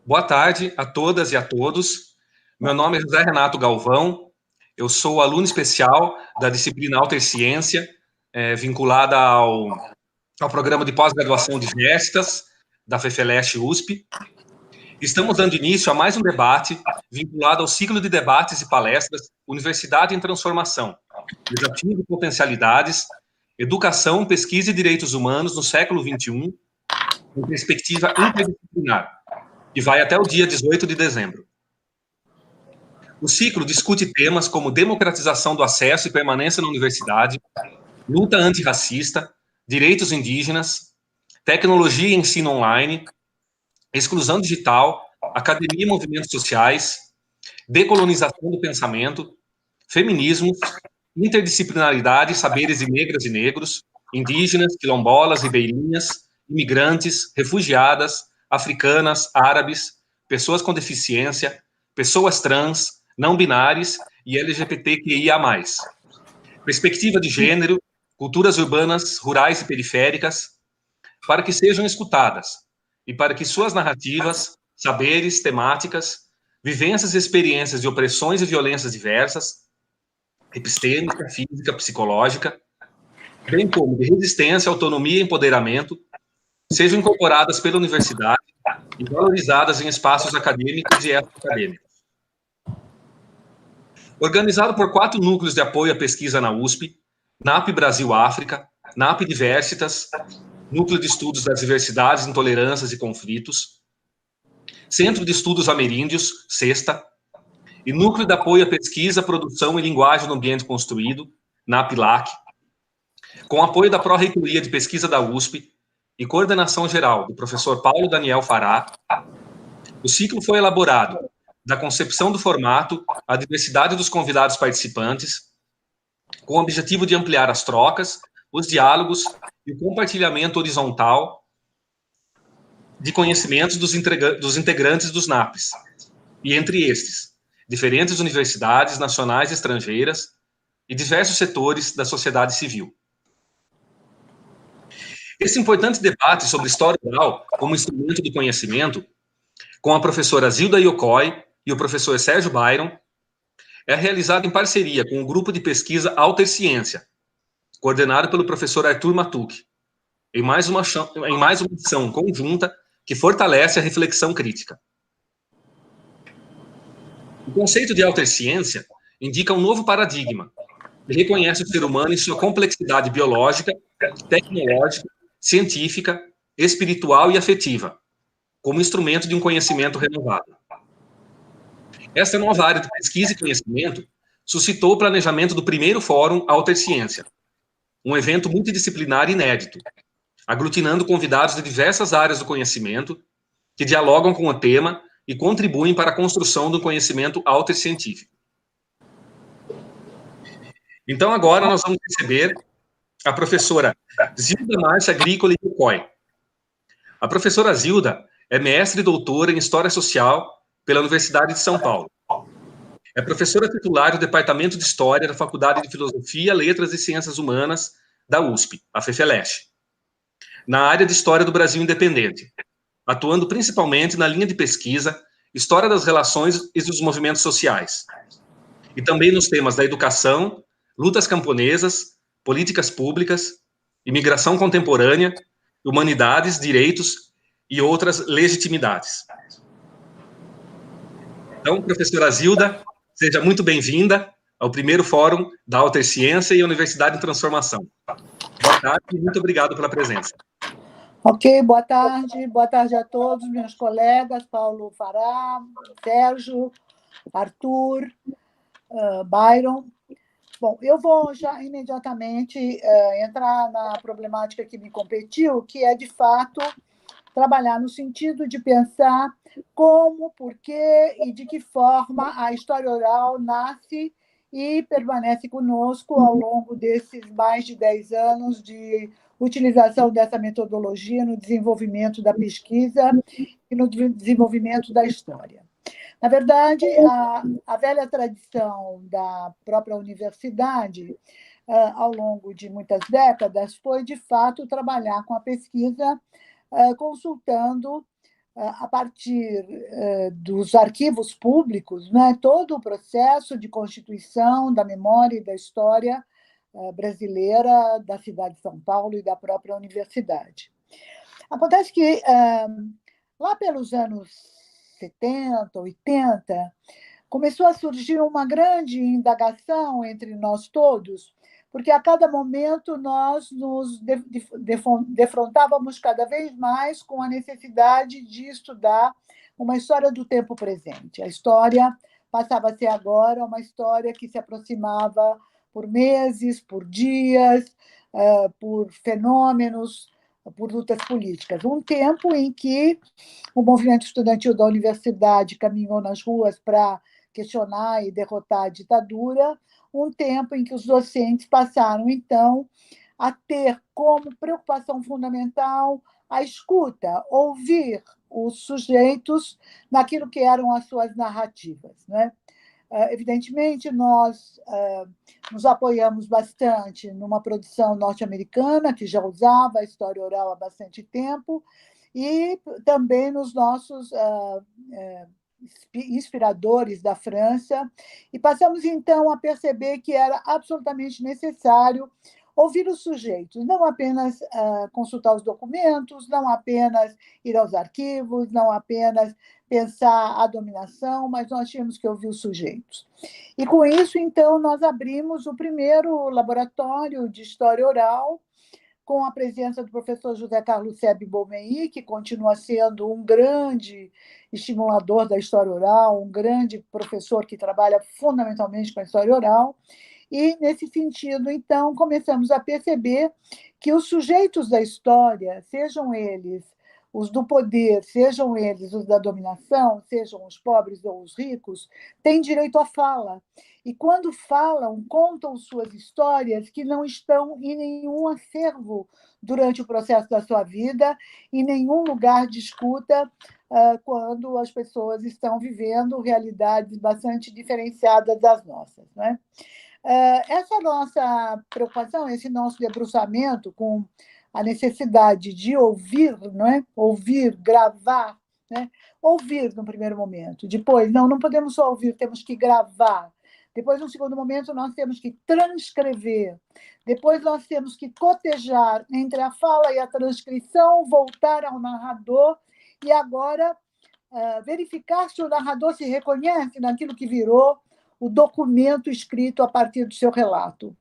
Boa tarde a todas e a todos. Meu nome é José Renato Galvão, eu sou aluno especial da disciplina Alterciência, vinculada ao programa de pós-graduação de Gestas, da FEFELESH USP. Estamos dando início a mais um debate vinculado ao ciclo de debates e palestras Universidade em Transformação, Desafios e Potencialidades, Educação, Pesquisa e Direitos Humanos no século XXI, com perspectiva interdisciplinar, que vai até o dia 18 de dezembro. O ciclo discute temas como democratização do acesso e permanência na universidade, luta antirracista, direitos indígenas, tecnologia e ensino online, exclusão digital, academia e movimentos sociais, decolonização do pensamento, feminismos, interdisciplinaridade, saberes de negras e negros, indígenas, quilombolas, ribeirinhas, imigrantes, refugiadas, africanas, árabes, pessoas com deficiência, pessoas trans, não binárias e LGBTQIA+. Perspectiva de gênero, culturas urbanas, rurais e periféricas, para que sejam escutadas e para que suas narrativas, saberes, temáticas, vivências e experiências de opressões e violências diversas, epistêmica, física, psicológica, bem como de resistência, autonomia e empoderamento, sejam incorporadas pela universidade e valorizadas em espaços acadêmicos e extra-acadêmicos. Organizado por 4 núcleos de apoio à pesquisa na USP, NAP Brasil-África, NAP Diversitas, Núcleo de Estudos das Diversidades, Intolerâncias e Conflitos, Centro de Estudos Ameríndios, CESTA, e Núcleo de Apoio à Pesquisa, Produção e Linguagem no Ambiente Construído, NAP-LAC, com apoio da Pró-Reitoria de Pesquisa da USP e coordenação geral do professor Paulo Daniel Fará. O ciclo foi elaborado da concepção do formato, a diversidade dos convidados participantes, com o objetivo de ampliar as trocas, os diálogos e o compartilhamento horizontal de conhecimentos dos integrantes dos NAPs, e entre estes, diferentes universidades nacionais e estrangeiras e diversos setores da sociedade civil. Esse importante debate sobre história oral como instrumento de conhecimento, com a professora Zilda Yokoi e o professor Sérgio Byron, é realizado em parceria com o grupo de pesquisa Alterciência, coordenado pelo professor Arthur Matuque, em mais uma ação conjunta que fortalece a reflexão crítica. O conceito de alterciência indica um novo paradigma, que reconhece o ser humano em sua complexidade biológica, tecnológica, científica, espiritual e afetiva, como instrumento de um conhecimento renovado. Esta nova área de pesquisa e conhecimento suscitou o planejamento do primeiro Fórum Alterciência, um evento multidisciplinar inédito, aglutinando convidados de diversas áreas do conhecimento que dialogam com o tema e contribuem para a construção do conhecimento altercientífico. Então, agora nós vamos receber a professora Zilda Márcia Agrícola Yokoi. A professora Zilda é mestre e doutora em História Social pela Universidade de São Paulo. É professora titular do Departamento de História da Faculdade de Filosofia, Letras e Ciências Humanas da USP, a FEFELESH, na área de História do Brasil Independente, atuando principalmente na linha de pesquisa História das Relações e dos Movimentos Sociais, e também nos temas da educação, lutas camponesas, políticas públicas, imigração contemporânea, humanidades, direitos e outras legitimidades. Então, professora Zilda, seja muito bem-vinda ao primeiro Fórum da Alterciência e Universidade em Transformação. Boa tarde e muito obrigado pela presença. Ok, boa tarde a todos, meus colegas, Paulo Fará, Sérgio, Arthur, Byron. Bom, eu vou já imediatamente entrar na problemática que me competiu, que é, de fato, trabalhar no sentido de pensar como, por que e de que forma a história oral nasce e permanece conosco ao longo desses mais de 10 anos de utilização dessa metodologia no desenvolvimento da pesquisa e no desenvolvimento da história. Na verdade, a velha tradição da própria universidade, ao longo de muitas décadas, foi, de fato, trabalhar com a pesquisa consultando a partir dos arquivos públicos, né, todo o processo de constituição da memória e da história brasileira da cidade de São Paulo e da própria universidade. Acontece que, lá pelos anos 70, 80, começou a surgir uma grande indagação entre nós todos, porque a cada momento nós nos defrontávamos cada vez mais com a necessidade de estudar uma história do tempo presente. A história passava a ser agora uma história que se aproximava por meses, por dias, por fenômenos, por lutas políticas. Um tempo em que o movimento estudantil da universidade caminhou nas ruas para questionar e derrotar a ditadura, um tempo em que os docentes passaram, então, a ter como preocupação fundamental a escuta, ouvir os sujeitos naquilo que eram as suas narrativas, né? Evidentemente, nós nos apoiamos bastante numa produção norte-americana, que já usava a história oral há bastante tempo, e também nos nossos inspiradores da França, e passamos, então, a perceber que era absolutamente necessário ouvir os sujeitos, não apenas consultar os documentos, não apenas ir aos arquivos, não apenas pensar a dominação, mas nós tínhamos que ouvir os sujeitos. E, com isso, então, nós abrimos o primeiro laboratório de história oral, com a presença do professor José Carlos Sebe Bomei, que continua sendo um grande estimulador da história oral, um grande professor que trabalha fundamentalmente com a história oral. E, nesse sentido, então, começamos a perceber que os sujeitos da história, sejam eles os do poder, sejam eles os da dominação, sejam os pobres ou os ricos, têm direito à fala. E, quando falam, contam suas histórias que não estão em nenhum acervo durante o processo da sua vida, em nenhum lugar de escuta, quando as pessoas estão vivendo realidades bastante diferenciadas das nossas, né? Essa nossa preocupação, esse nosso debruçamento com a necessidade de ouvir, não é? Ouvir, gravar, né? Ouvir no primeiro momento. Depois, não podemos só ouvir, temos que gravar. Depois, no segundo momento, nós temos que transcrever. Depois, nós temos que cotejar entre a fala e a transcrição, voltar ao narrador e agora verificar se o narrador se reconhece naquilo que virou o documento escrito a partir do seu relato.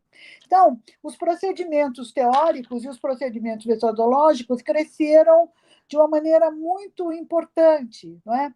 Então, os procedimentos teóricos e os procedimentos metodológicos cresceram de uma maneira muito importante, não é?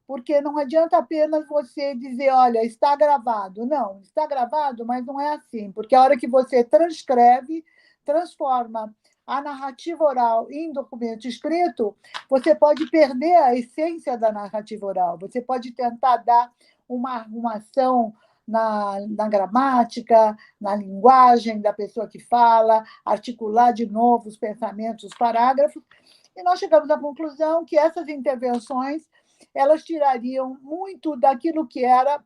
Porque não adianta apenas você dizer, olha, está gravado. Não, está gravado, mas não é assim, porque a hora que você transcreve, transforma a narrativa oral em documento escrito, você pode perder a essência da narrativa oral, você pode tentar dar uma arrumação na gramática, na linguagem da pessoa que fala, articular de novo os pensamentos, os parágrafos, e nós chegamos à conclusão que essas intervenções elas tirariam muito daquilo que era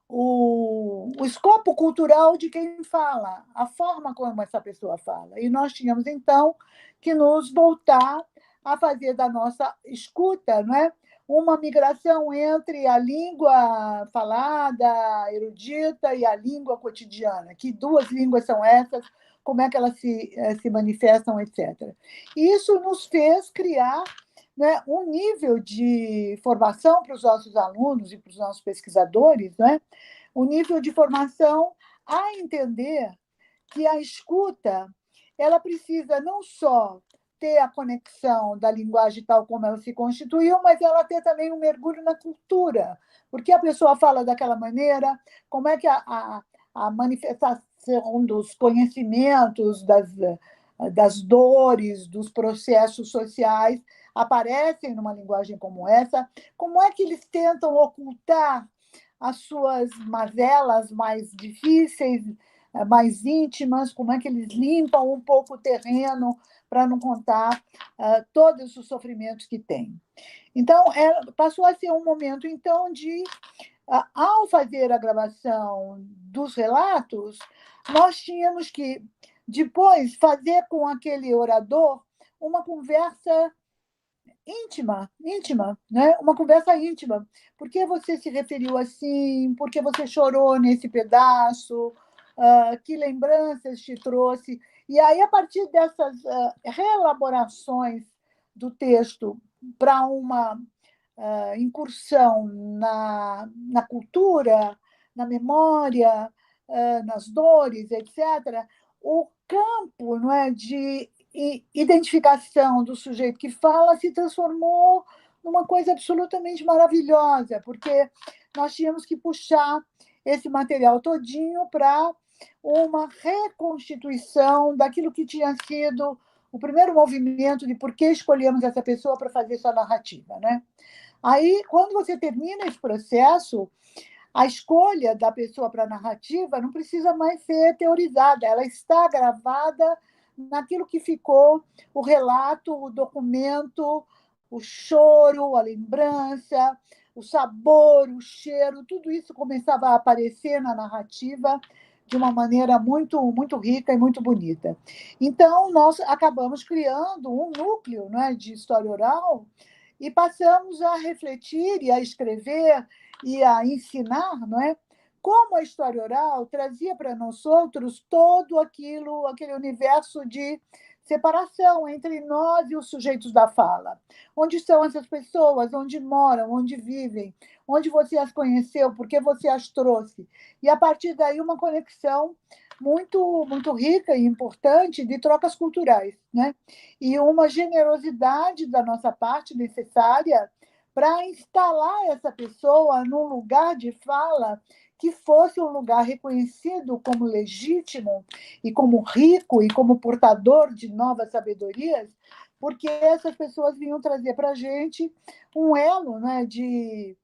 o escopo cultural de quem fala, a forma como essa pessoa fala. E nós tínhamos, então, que nos voltar a fazer da nossa escuta, não é? Uma migração entre a língua falada, erudita, e a língua cotidiana. Que duas línguas são essas? Como é que elas se manifestam, etc. E isso nos fez criar, né, um nível de formação para os nossos alunos e para os nossos pesquisadores, né, um nível de formação a entender que a escuta ela precisa não só ter a conexão da linguagem tal como ela se constituiu, mas ela ter também um mergulho na cultura, porque a pessoa fala daquela maneira, como é que a manifestação dos conhecimentos, das dores, dos processos sociais aparecem numa linguagem como essa, como é que eles tentam ocultar as suas mazelas mais difíceis, mais íntimas, como é que eles limpam um pouco o terreno para não contar todos os sofrimentos que têm. Então, passou a ser um momento, então, de, ao fazer a gravação dos relatos, nós tínhamos que, depois, fazer com aquele orador uma conversa íntima, né? Uma conversa íntima. Por que você se referiu assim? Por que você chorou nesse pedaço? Que lembranças te trouxe? E aí, a partir dessas reelaborações do texto para uma incursão na cultura, na memória, nas dores, etc., o campo, não é, de identificação do sujeito que fala se transformou numa coisa absolutamente maravilhosa, porque nós tínhamos que puxar esse material todinho para uma reconstituição daquilo que tinha sido o primeiro movimento de por que escolhemos essa pessoa para fazer sua narrativa, né? Aí, quando você termina esse processo, a escolha da pessoa para a narrativa não precisa mais ser teorizada, ela está gravada naquilo que ficou o relato, o documento, o choro, a lembrança, o sabor, o cheiro, tudo isso começava a aparecer na narrativa de uma maneira muito rica e muito bonita. Então, nós acabamos criando um núcleo, né, de história oral e passamos a refletir e a escrever e a ensinar, não é? Como a história oral trazia para nós outros todo aquele universo de separação entre nós e os sujeitos da fala. Onde são essas pessoas? Onde moram? Onde vivem? Onde você as conheceu? Por que você as trouxe? E, a partir daí, uma conexão muito rica e importante de trocas culturais, né? E uma generosidade da nossa parte necessária para instalar essa pessoa num lugar de fala que fosse um lugar reconhecido como legítimo e como rico e como portador de novas sabedorias, porque essas pessoas vinham trazer para a gente um elo, né, de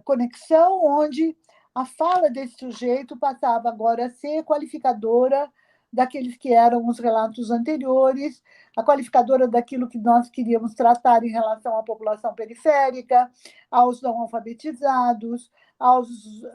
conexão, onde a fala desse sujeito passava agora a ser qualificadora daqueles que eram os relatos anteriores, a qualificadora daquilo que nós queríamos tratar em relação à população periférica, aos não alfabetizados, aos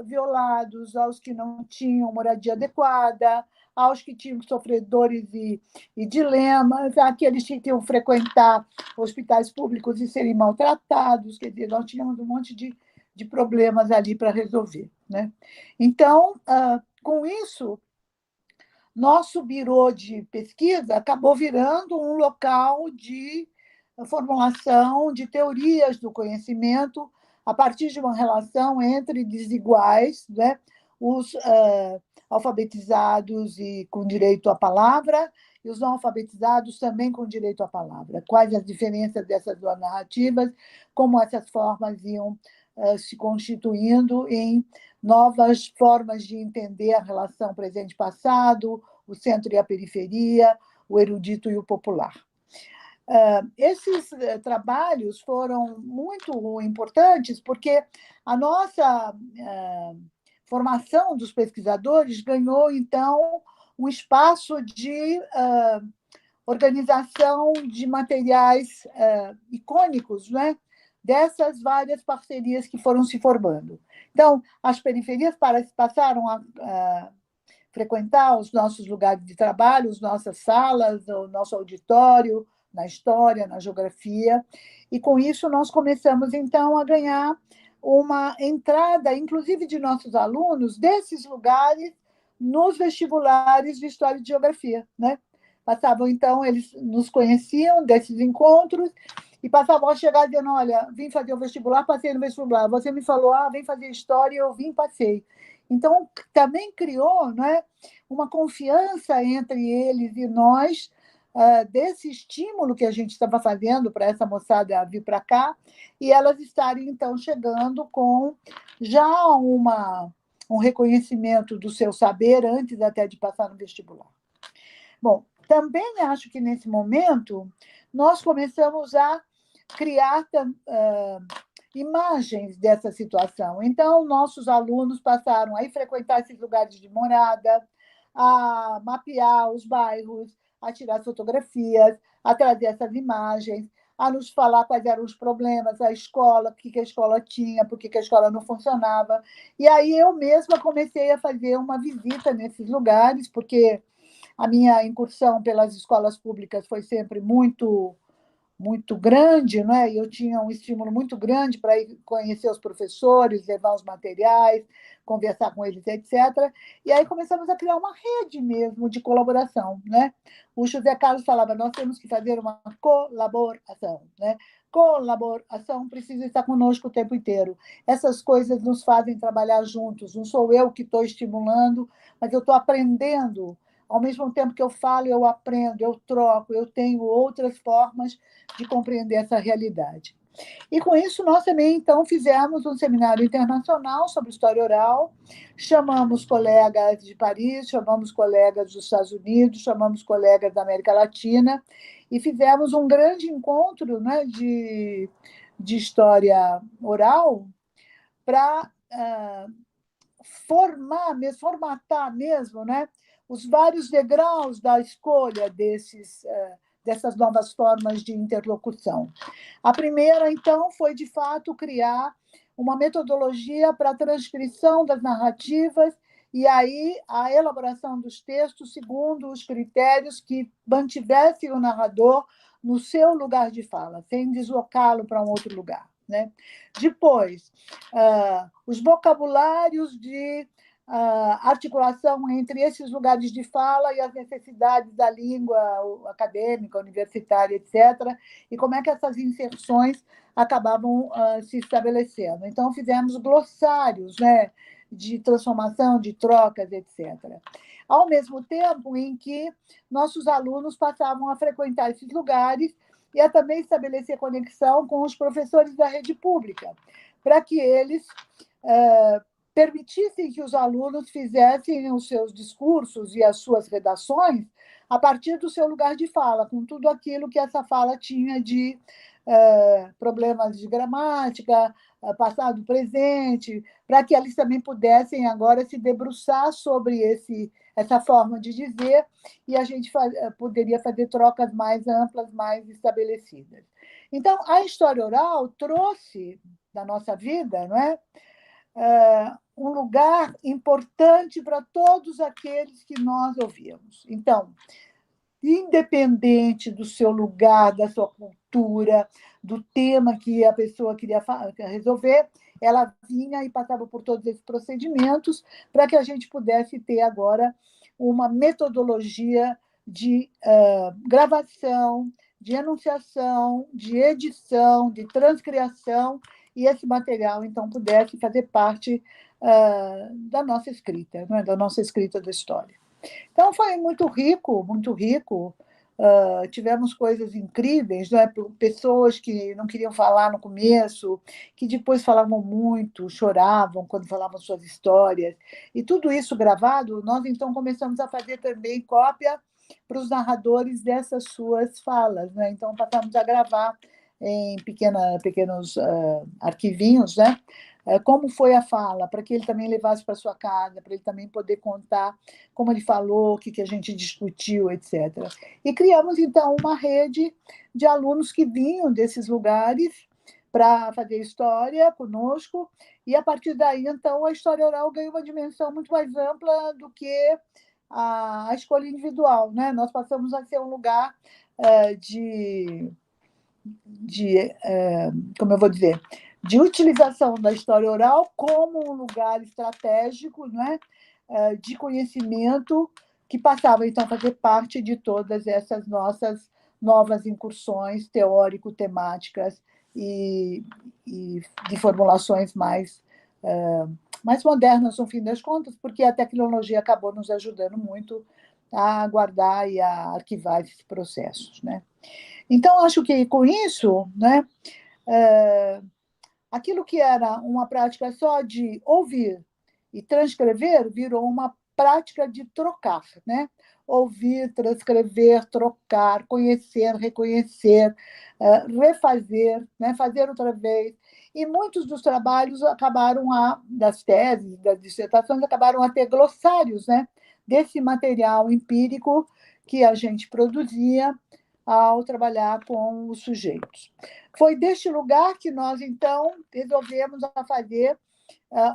violados, aos que não tinham moradia adequada, aos que tinham sofredores e dilemas, àqueles que tinham que frequentar hospitais públicos e serem maltratados. Quer dizer, nós tínhamos um monte de problemas ali para resolver, né? Então, com isso, nosso birô de pesquisa acabou virando um local de formulação de teorias do conhecimento a partir de uma relação entre desiguais, né? Os alfabetizados e com direito à palavra e os não alfabetizados também com direito à palavra. Quais as diferenças dessas duas narrativas, como essas formas iam se constituindo em novas formas de entender a relação presente-passado, o centro e a periferia, o erudito e o popular. Esses trabalhos foram muito importantes porque a nossa formação dos pesquisadores ganhou, então, um espaço de organização de materiais icônicos, né? Dessas várias parcerias que foram se formando. Então, as periferias passaram a frequentar os nossos lugares de trabalho, as nossas salas, o nosso auditório, na história, na geografia, e com isso nós começamos, então, a ganhar uma entrada, inclusive de nossos alunos, desses lugares nos vestibulares de História e de Geografia, né? Passavam, então, eles nos conheciam desses encontros e passavam a chegar dizendo, olha, vim fazer o vestibular, passei no vestibular, você me falou, vem fazer História, eu vim, passei. Então, também criou, né, uma confiança entre eles e nós, desse estímulo que a gente estava fazendo para essa moçada vir para cá, e elas estarem, então, chegando com já um reconhecimento do seu saber antes até de passar no vestibular. Bom, também acho que, nesse momento, nós começamos a criar imagens dessa situação. Então, nossos alunos passaram a frequentar esses lugares de morada, a mapear os bairros, a tirar fotografias, a trazer essas imagens, a nos falar quais eram os problemas, a escola, o que a escola tinha, por que a escola não funcionava. E aí eu mesma comecei a fazer uma visita nesses lugares, porque a minha incursão pelas escolas públicas foi sempre muito muito grande, não é? E eu tinha um estímulo muito grande para ir conhecer os professores, levar os materiais, conversar com eles, etc. E aí começamos a criar uma rede mesmo de colaboração, né? O José Carlos falava, nós temos que fazer uma colaboração, né? Colaboração precisa estar conosco o tempo inteiro. Essas coisas nos fazem trabalhar juntos. Não sou eu que estou estimulando, mas eu estou aprendendo. Ao mesmo tempo que eu falo, eu aprendo, eu troco, eu tenho outras formas de compreender essa realidade. E com isso, nós também, então, fizemos um seminário internacional sobre história oral, chamamos colegas de Paris, chamamos colegas dos Estados Unidos, chamamos colegas da América Latina, e fizemos um grande encontro, né, de história oral para formatar mesmo, né, os vários degraus da escolha dessas novas formas de interlocução. A primeira, então, foi, de fato, criar uma metodologia para a transcrição das narrativas e aí a elaboração dos textos segundo os critérios que mantivessem o narrador no seu lugar de fala, sem deslocá-lo para um outro lugar, né? Depois, os vocabulários de articulação entre esses lugares de fala e as necessidades da língua acadêmica, universitária, etc., e como é que essas inserções acabavam se estabelecendo. Então, fizemos glossários, né, de transformação, de trocas, etc. Ao mesmo tempo em que nossos alunos passavam a frequentar esses lugares e a também estabelecer conexão com os professores da rede pública, para que eles permitissem que os alunos fizessem os seus discursos e as suas redações a partir do seu lugar de fala, com tudo aquilo que essa fala tinha de problemas de gramática, passado, presente, para que eles também pudessem agora se debruçar sobre essa forma de dizer e a gente poderia fazer trocas mais amplas, mais estabelecidas. Então, a história oral trouxe da nossa vida, não é? Um lugar importante para todos aqueles que nós ouvíamos. Então, independente do seu lugar, da sua cultura, do tema que a pessoa queria resolver, ela vinha e passava por todos esses procedimentos para que a gente pudesse ter agora uma metodologia de gravação, de enunciação, de edição, de transcriação, e esse material, então, pudesse fazer parte da nossa escrita, não é? Da nossa escrita da história. Então, foi muito rico, muito rico. Tivemos coisas incríveis, né? Pessoas que não queriam falar no começo, que depois falavam muito, choravam quando falavam suas histórias. E tudo isso gravado, nós, então, começamos a fazer também cópia para os narradores dessas suas falas, né? Então, passamos a gravar em pequenos arquivinhos, né? Como foi a fala, para que ele também levasse para sua casa, para ele também poder contar como ele falou, o que a gente discutiu, etc. E criamos, então, uma rede de alunos que vinham desses lugares para fazer história conosco, e, a partir daí, então, a história oral ganhou uma dimensão muito mais ampla do que a escolha individual, né? Nós passamos a ser um lugar como eu vou dizer, de utilização da história oral como um lugar estratégico, não é? De conhecimento que passava, então, a fazer parte de todas essas nossas novas incursões teórico-temáticas e de formulações mais modernas, no fim das contas, porque a tecnologia acabou nos ajudando muito a guardar e a arquivar esses processos, né? Então, acho que, com isso, né, aquilo que era uma prática só de ouvir e transcrever virou uma prática de trocar, né? Ouvir, transcrever, trocar, conhecer, reconhecer, refazer, né? Fazer outra vez. E muitos dos trabalhos das teses, das dissertações, acabaram a ter glossários, né? Desse material empírico que a gente produzia ao trabalhar com os sujeitos. Foi deste lugar que nós, então, resolvemos fazer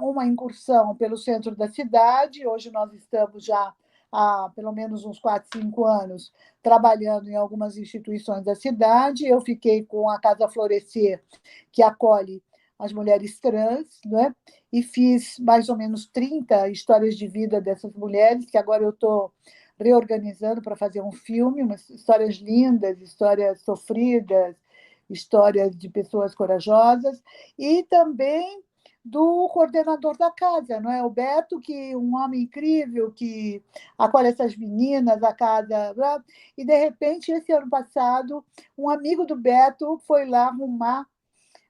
uma incursão pelo centro da cidade. Hoje nós estamos já há pelo menos uns 4, 5 anos, trabalhando em algumas instituições da cidade. Eu fiquei com a Casa Florescer, que acolhe as mulheres trans, né? E fiz mais ou menos 30 histórias de vida dessas mulheres, que agora eu estou reorganizando para fazer um filme, umas histórias lindas, histórias sofridas, histórias de pessoas corajosas, e também do coordenador da casa, não é? O Beto, que um homem incrível, que acolhe essas meninas, a casa. E, de repente, esse ano passado, um amigo do Beto foi lá arrumar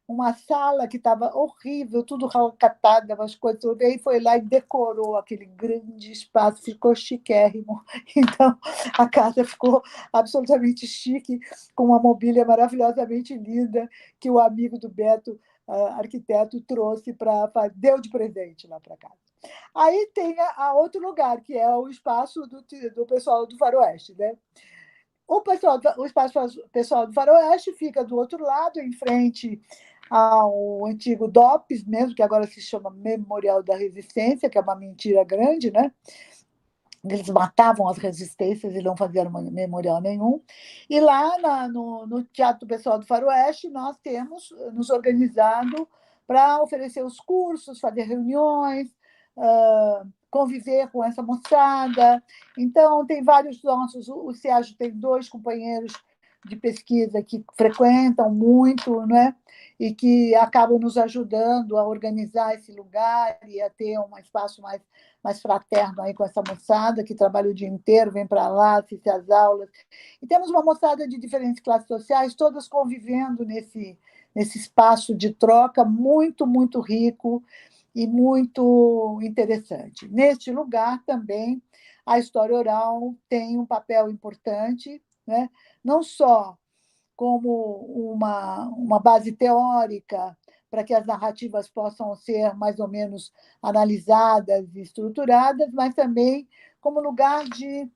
uma sala que estava horrível, tudo ralcatada, umas coisas. Aí foi lá e decorou aquele grande espaço, ficou chiquérrimo. Então, a casa ficou absolutamente chique, com uma mobília maravilhosamente linda que o amigo do Beto, arquiteto, trouxe deu de presente lá para casa. Aí tem a outro lugar, que é o espaço do pessoal do Faroeste, né? O espaço pessoal do Faroeste fica do outro lado, em frente ao antigo DOPS, mesmo, que agora se chama Memorial da Resistência, que é uma mentira grande, né? Eles matavam as resistências e não faziam memorial nenhum. E lá no Teatro Pessoal do Faroeste, nós temos nos organizado para oferecer os cursos, fazer reuniões, conviver com essa moçada. Então, tem vários nossos. O Sérgio tem 2 companheiros de pesquisa que frequentam muito, né? E que acabam nos ajudando a organizar esse lugar e a ter um espaço mais fraterno aí com essa moçada que trabalha o dia inteiro, vem para lá, assiste às aulas. E temos uma moçada de diferentes classes sociais, todas convivendo nesse espaço de troca muito, muito rico e muito interessante. Neste lugar também a história oral tem um papel importante, né? Não só como uma base teórica para que as narrativas possam ser mais ou menos analisadas e estruturadas, mas também como lugar de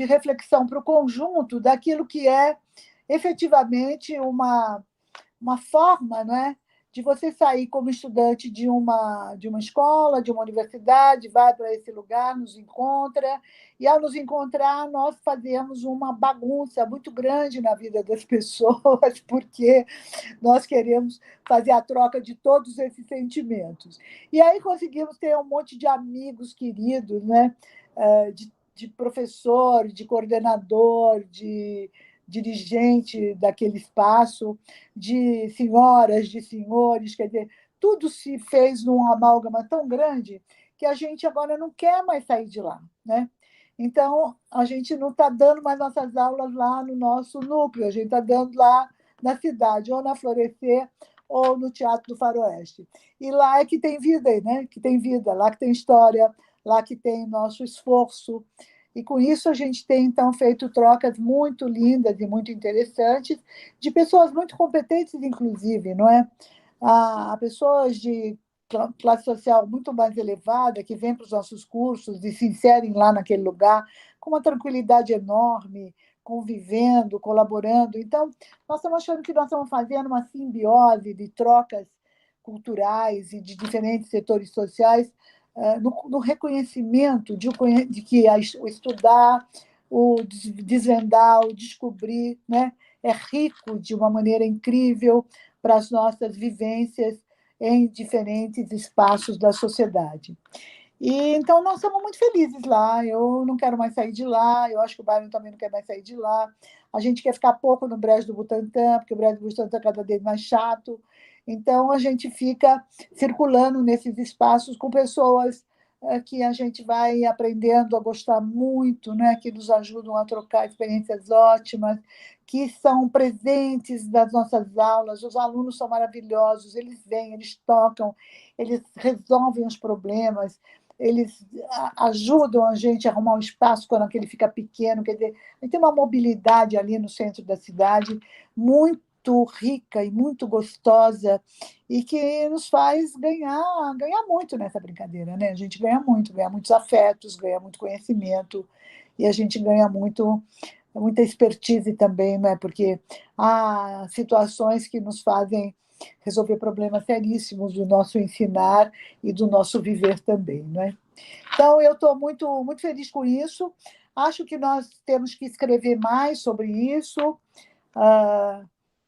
reflexão para o conjunto daquilo que é efetivamente uma forma, não é, de você sair como estudante de uma escola, de uma universidade, vai para esse lugar, nos encontra, e ao nos encontrar, nós fazemos uma bagunça muito grande na vida das pessoas, porque nós queremos fazer a troca de todos esses sentimentos. E aí conseguimos ter um monte de amigos queridos, né? De professor, de coordenador, de dirigente daquele espaço, de senhoras, de senhores, quer dizer, tudo se fez num amálgama tão grande que a gente agora não quer mais sair de lá, né? Então, a gente não está dando mais nossas aulas lá no nosso núcleo, a gente está dando lá na cidade, ou na Florescer, ou no Teatro do Faroeste. E lá é que tem vida, né? Que tem vida, lá que tem história, lá que tem nosso esforço. E com isso a gente tem, então, feito trocas muito lindas e muito interessantes, de pessoas muito competentes, inclusive, não é? Há pessoas de classe social muito mais elevada que vêm para os nossos cursos e se inserem lá naquele lugar com uma tranquilidade enorme, convivendo, colaborando. Então, nós estamos achando que nós estamos fazendo uma simbiose de trocas culturais e de diferentes setores sociais no reconhecimento de que o estudar, o desvendar, o descobrir, né, é rico de uma maneira incrível para as nossas vivências em diferentes espaços da sociedade. E então nós estamos muito felizes lá. Eu não quero mais sair de lá, eu acho que o Byron também não quer mais sair de lá. A gente quer ficar pouco no Brejo do Butantã, porque o Brejo do Butantã é cada vez mais chato. Então a gente fica circulando nesses espaços com pessoas que a gente vai aprendendo a gostar muito, né? Que nos ajudam a trocar experiências ótimas, que são presentes nas nossas aulas. Os alunos são maravilhosos, eles vêm, eles tocam, eles resolvem os problemas, eles ajudam a gente a arrumar um espaço quando aquele fica pequeno. Quer dizer, a gente tem uma mobilidade ali no centro da cidade muito rica e muito gostosa e que nos faz ganhar muito nessa brincadeira, né? A gente ganha muitos afetos, ganha muito conhecimento e a gente ganha muita expertise também, né? Porque há situações que nos fazem resolver problemas seríssimos do nosso ensinar e do nosso viver também, não é? Então, eu estou muito, muito feliz com isso. Acho que nós temos que escrever mais sobre isso.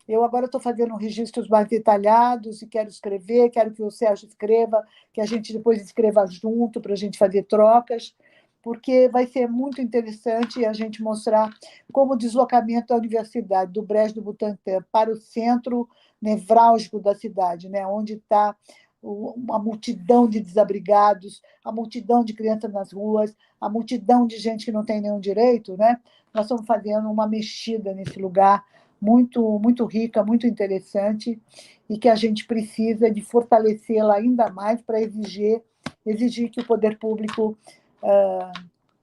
Eu agora estou fazendo registros mais detalhados e quero escrever, quero que o Sérgio escreva, que a gente depois escreva junto para a gente fazer trocas, porque vai ser muito interessante a gente mostrar como o deslocamento da universidade, do Brejo do Butantã, para o centro nevrálgico da cidade, né, onde está uma multidão de desabrigados, a multidão de crianças nas ruas, a multidão de gente que não tem nenhum direito, né? Nós estamos fazendo uma mexida nesse lugar muito, muito rica, muito interessante, e que a gente precisa de fortalecê-la ainda mais para exigir que o poder público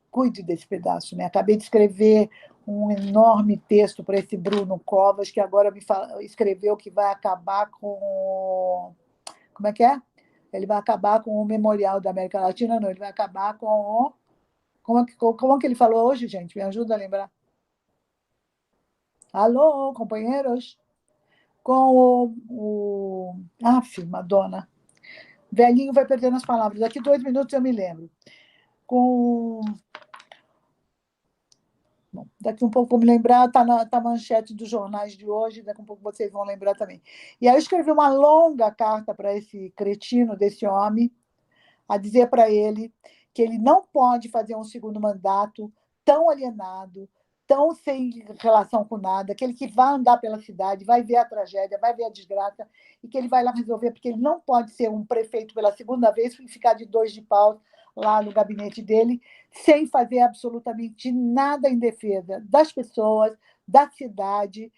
cuide desse pedaço, né? Acabei de escrever um enorme texto para esse Bruno Covas, que agora escreveu que vai acabar com... Como é que é? Ele vai acabar com o Memorial da América Latina, não, ele vai acabar com o... Como que ele falou hoje, gente? Me ajuda a lembrar. Alô, companheiros? Com o... Madonna. Velhinho vai perdendo as palavras. Daqui 2 minutos eu me lembro. Bom, daqui um pouco vou me lembrar, está na manchete dos jornais de hoje, daqui um pouco vocês vão lembrar também. E aí eu escrevi uma longa carta para esse cretino desse homem, a dizer para ele que ele não pode fazer um segundo mandato tão alienado, tão sem relação com nada, que ele que vai andar pela cidade, vai ver a tragédia, vai ver a desgraça, e que ele vai lá resolver, porque ele não pode ser um prefeito pela segunda vez e ficar de 2 de pau lá no gabinete dele, sem fazer absolutamente nada em defesa das pessoas, da cidade,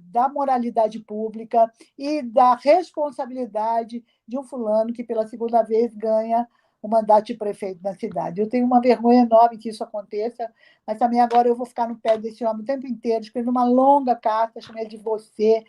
da moralidade pública e da responsabilidade de um fulano que, pela segunda vez, ganha o mandato de prefeito na cidade. Eu tenho uma vergonha enorme que isso aconteça, mas também agora eu vou ficar no pé desse homem o tempo inteiro, escrever uma longa carta, chamei de você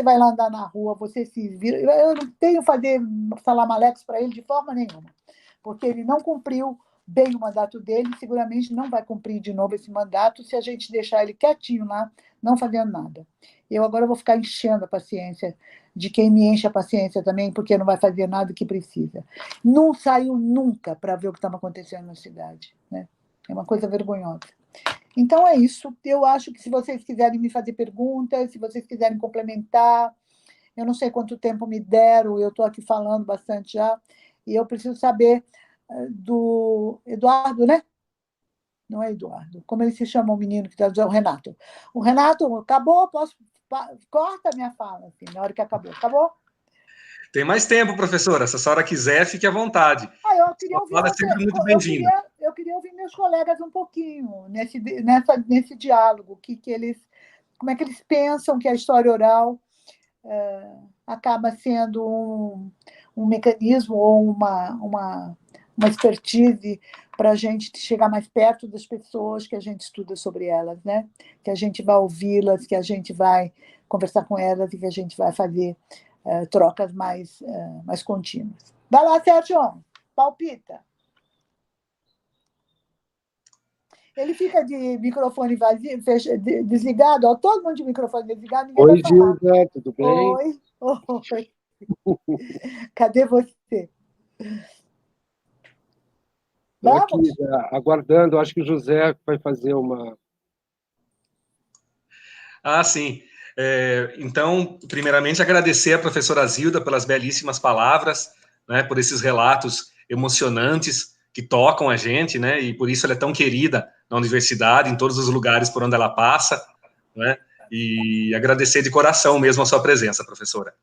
vai lá andar na rua, você se vira. Eu não tenho que fazer salamalecos para ele de forma nenhuma, porque ele não cumpriu bem o mandato dele, seguramente não vai cumprir de novo esse mandato se a gente deixar ele quietinho lá, não fazendo nada. Eu agora vou ficar enchendo a paciência de quem me enche a paciência também, porque não vai fazer nada que precisa. Não saiu nunca para ver o que estava acontecendo na cidade, né? É uma coisa vergonhosa. Então é isso. Eu acho que se vocês quiserem me fazer perguntas, se vocês quiserem complementar, eu não sei quanto tempo me deram, eu estou aqui falando bastante já, e eu preciso saber do Eduardo, né? Não é Eduardo. Como ele se chama o menino que está dizendo? O Renato. O Renato, acabou? Corta a minha fala, assim, na hora que acabou. Acabou? Tem mais tempo, professora. Se a senhora quiser, fique à vontade. Eu queria ouvir é sempre muito bem-vindo. Eu queria ouvir meus colegas um pouquinho nesse diálogo, como é que eles pensam que a história oral acaba sendo um mecanismo ou uma expertise para a gente chegar mais perto das pessoas que a gente estuda sobre elas, né? Que a gente vai ouvi-las, que a gente vai conversar com elas e que a gente vai fazer trocas mais contínuas. Vai lá, Sérgio, palpita. Ele fica de microfone vazio, desligado, ó, todo mundo de microfone desligado, ninguém vai falar. Oi, Gilda, tudo bem? Oi. Cadê você? Estou aqui, aguardando, acho que o José vai fazer uma... Sim. Então, primeiramente, agradecer à professora Zilda pelas belíssimas palavras, né, por esses relatos emocionantes que tocam a gente, né, e por isso ela é tão querida na universidade, em todos os lugares por onde ela passa, né, e agradecer de coração mesmo a sua presença, professora.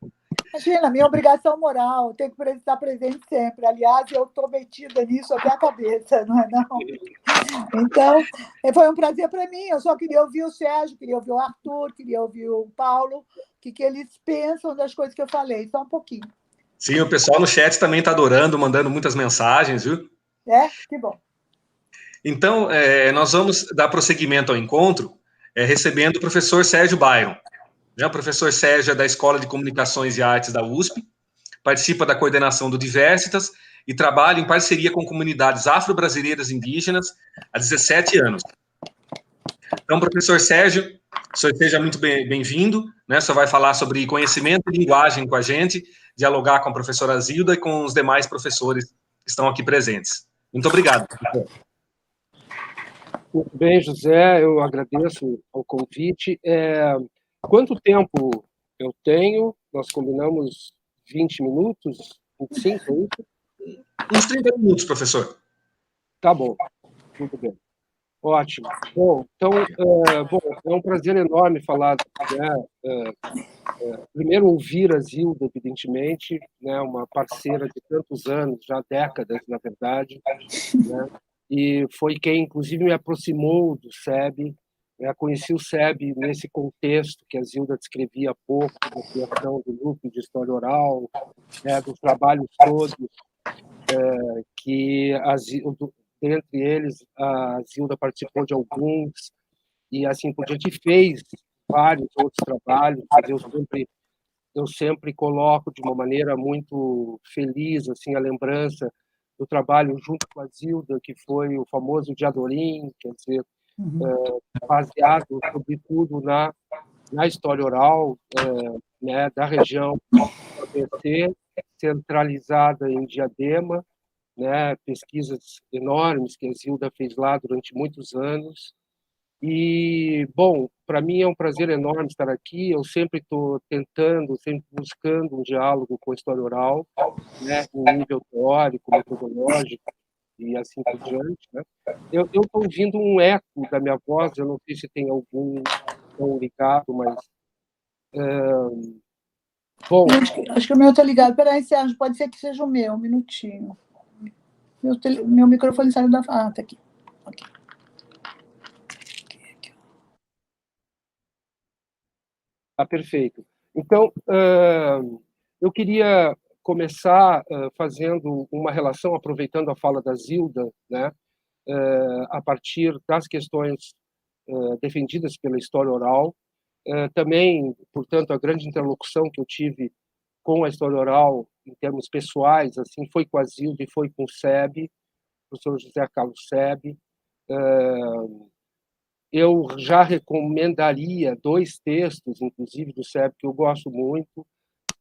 Imagina, minha obrigação moral, tenho que estar presente sempre. Aliás, eu estou metida nisso até a cabeça, não é não? Então, foi um prazer para mim. Eu só queria ouvir o Sérgio, queria ouvir o Arthur, queria ouvir o Paulo, o que eles pensam das coisas que eu falei, só um pouquinho. Sim, o pessoal no chat também está adorando, mandando muitas mensagens, viu? Que bom. Então, nós vamos dar prosseguimento ao encontro, recebendo o professor Sérgio Byron. O professor Sérgio é da Escola de Comunicações e Artes da USP, participa da coordenação do Diversitas e trabalha em parceria com comunidades afro-brasileiras indígenas há 17 anos. Então, professor Sérgio, o senhor seja muito bem-vindo, né? O senhor vai falar sobre conhecimento e linguagem com a gente, dialogar com a professora Zilda e com os demais professores que estão aqui presentes. Muito obrigado. Muito bem, José, eu agradeço o convite. Quanto tempo eu tenho? Nós combinamos 20 minutos, 25, é isso? Uns 30 minutos, professor. Tá bom, tudo bem. Ótimo. Bom, então, é um prazer enorme falar, né, primeiro ouvir a Zilda, evidentemente, né, uma parceira de tantos anos, já décadas, na verdade, né, e foi quem, inclusive, me aproximou do SEB, né, conheci o SEB nesse contexto que a Zilda descrevia há pouco, da criação do grupo de história oral, né, dos trabalhos todos, que dentre eles a Zilda participou de alguns, e assim por diante, fez vários outros trabalhos, mas eu sempre coloco de uma maneira muito feliz assim a lembrança do trabalho junto com a Zilda, que foi o famoso Diadorim, quer dizer, baseado sobretudo na história oral, né, da região ABC, centralizada em Diadema, né, pesquisas enormes que a Zilda fez lá durante muitos anos. E, bom, para mim é um prazer enorme estar aqui. Eu sempre estou tentando, sempre buscando um diálogo com a história oral, né, em nível teórico, metodológico e assim por diante, né? Eu estou ouvindo um eco da minha voz, eu não sei se tem algum som ligado, mas bom. Acho que o meu está ligado. Peraí, Sérgio, pode ser que seja o meu, um minutinho. Meu microfone saiu da. Ah, está aqui. Okay. Perfeito. Então, eu queria começar fazendo uma relação, aproveitando a fala da Zilda, né, a partir das questões defendidas pela história oral. Também, portanto, a grande interlocução que eu tive com a história oral, em termos pessoais, assim, foi com a Zilda e foi com o SEB, o professor José Carlos SEB. Eu já recomendaria dois textos, inclusive, do SEB, que eu gosto muito,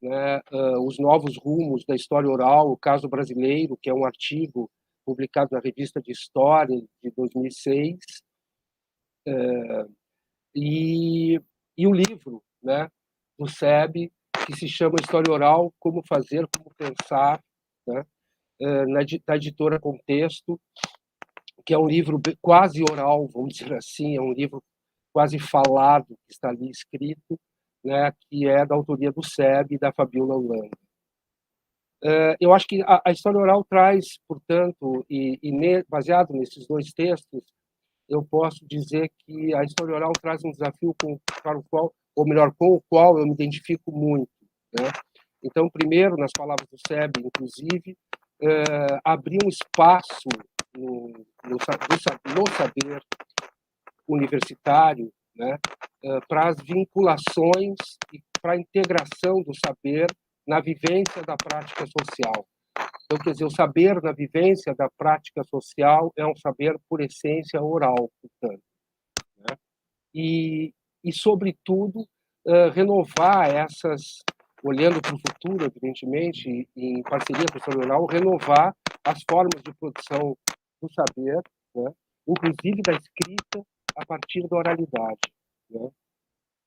né? Os Novos Rumos da História Oral, o Caso Brasileiro, que é um artigo publicado na Revista de História, de 2006, e o livro, né, do SEB, que se chama História Oral, Como Fazer, Como Pensar, né, da editora Contexto, que é um livro quase oral, vamos dizer assim, é um livro quase falado, que está ali escrito, né, que é da autoria do SEB e da Fabiola Holanda. Eu acho que a história oral traz, portanto, baseado nesses dois textos, eu posso dizer que a história oral traz um desafio para o qual, ou melhor, com o qual eu me identifico muito, né? Então, primeiro, nas palavras do SEB, inclusive, abrir um espaço no saber universitário, né, para as vinculações e para a integração do saber na vivência da prática social. Então, quer dizer, o saber na vivência da prática social é um saber por essência oral, portanto, né? E sobretudo, renovar olhando para o futuro, evidentemente, em parceria com o setor oral, renovar as formas de produção do saber, né? Inclusive da escrita, a partir da oralidade, né?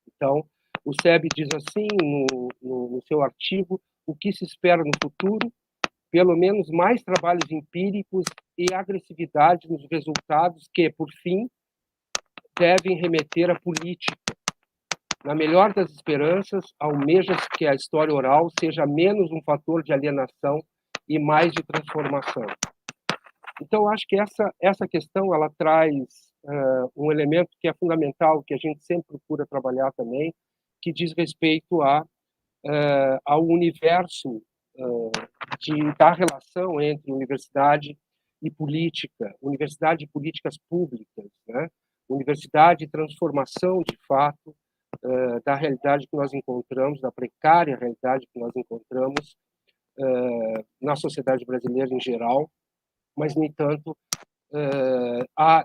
Então, o SEB diz assim no seu artigo: o que se espera no futuro? Pelo menos mais trabalhos empíricos e agressividade nos resultados que, por fim, devem remeter à política. Na melhor das esperanças, almeja-se que a história oral seja menos um fator de alienação e mais de transformação. Então, acho que essa questão ela traz um elemento que é fundamental, que a gente sempre procura trabalhar também, que diz respeito ao universo da relação entre universidade e política, universidade e políticas públicas, né? Universidade e transformação, de fato, da realidade que nós encontramos, da precária realidade que nós encontramos na sociedade brasileira em geral, mas, no entanto,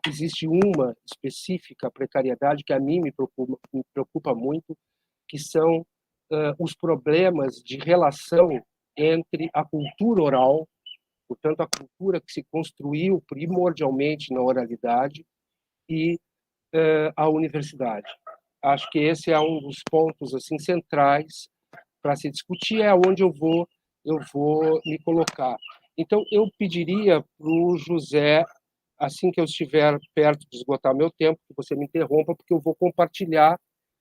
existe uma específica precariedade que a mim me preocupa muito, que são os problemas de relação entre a cultura oral portanto, a cultura que se construiu primordialmente na oralidade, e a universidade. Acho que esse é um dos pontos assim centrais para se discutir, é onde eu vou me colocar. Então, eu pediria para o José, assim que eu estiver perto de esgotar meu tempo, que você me interrompa, porque eu vou compartilhar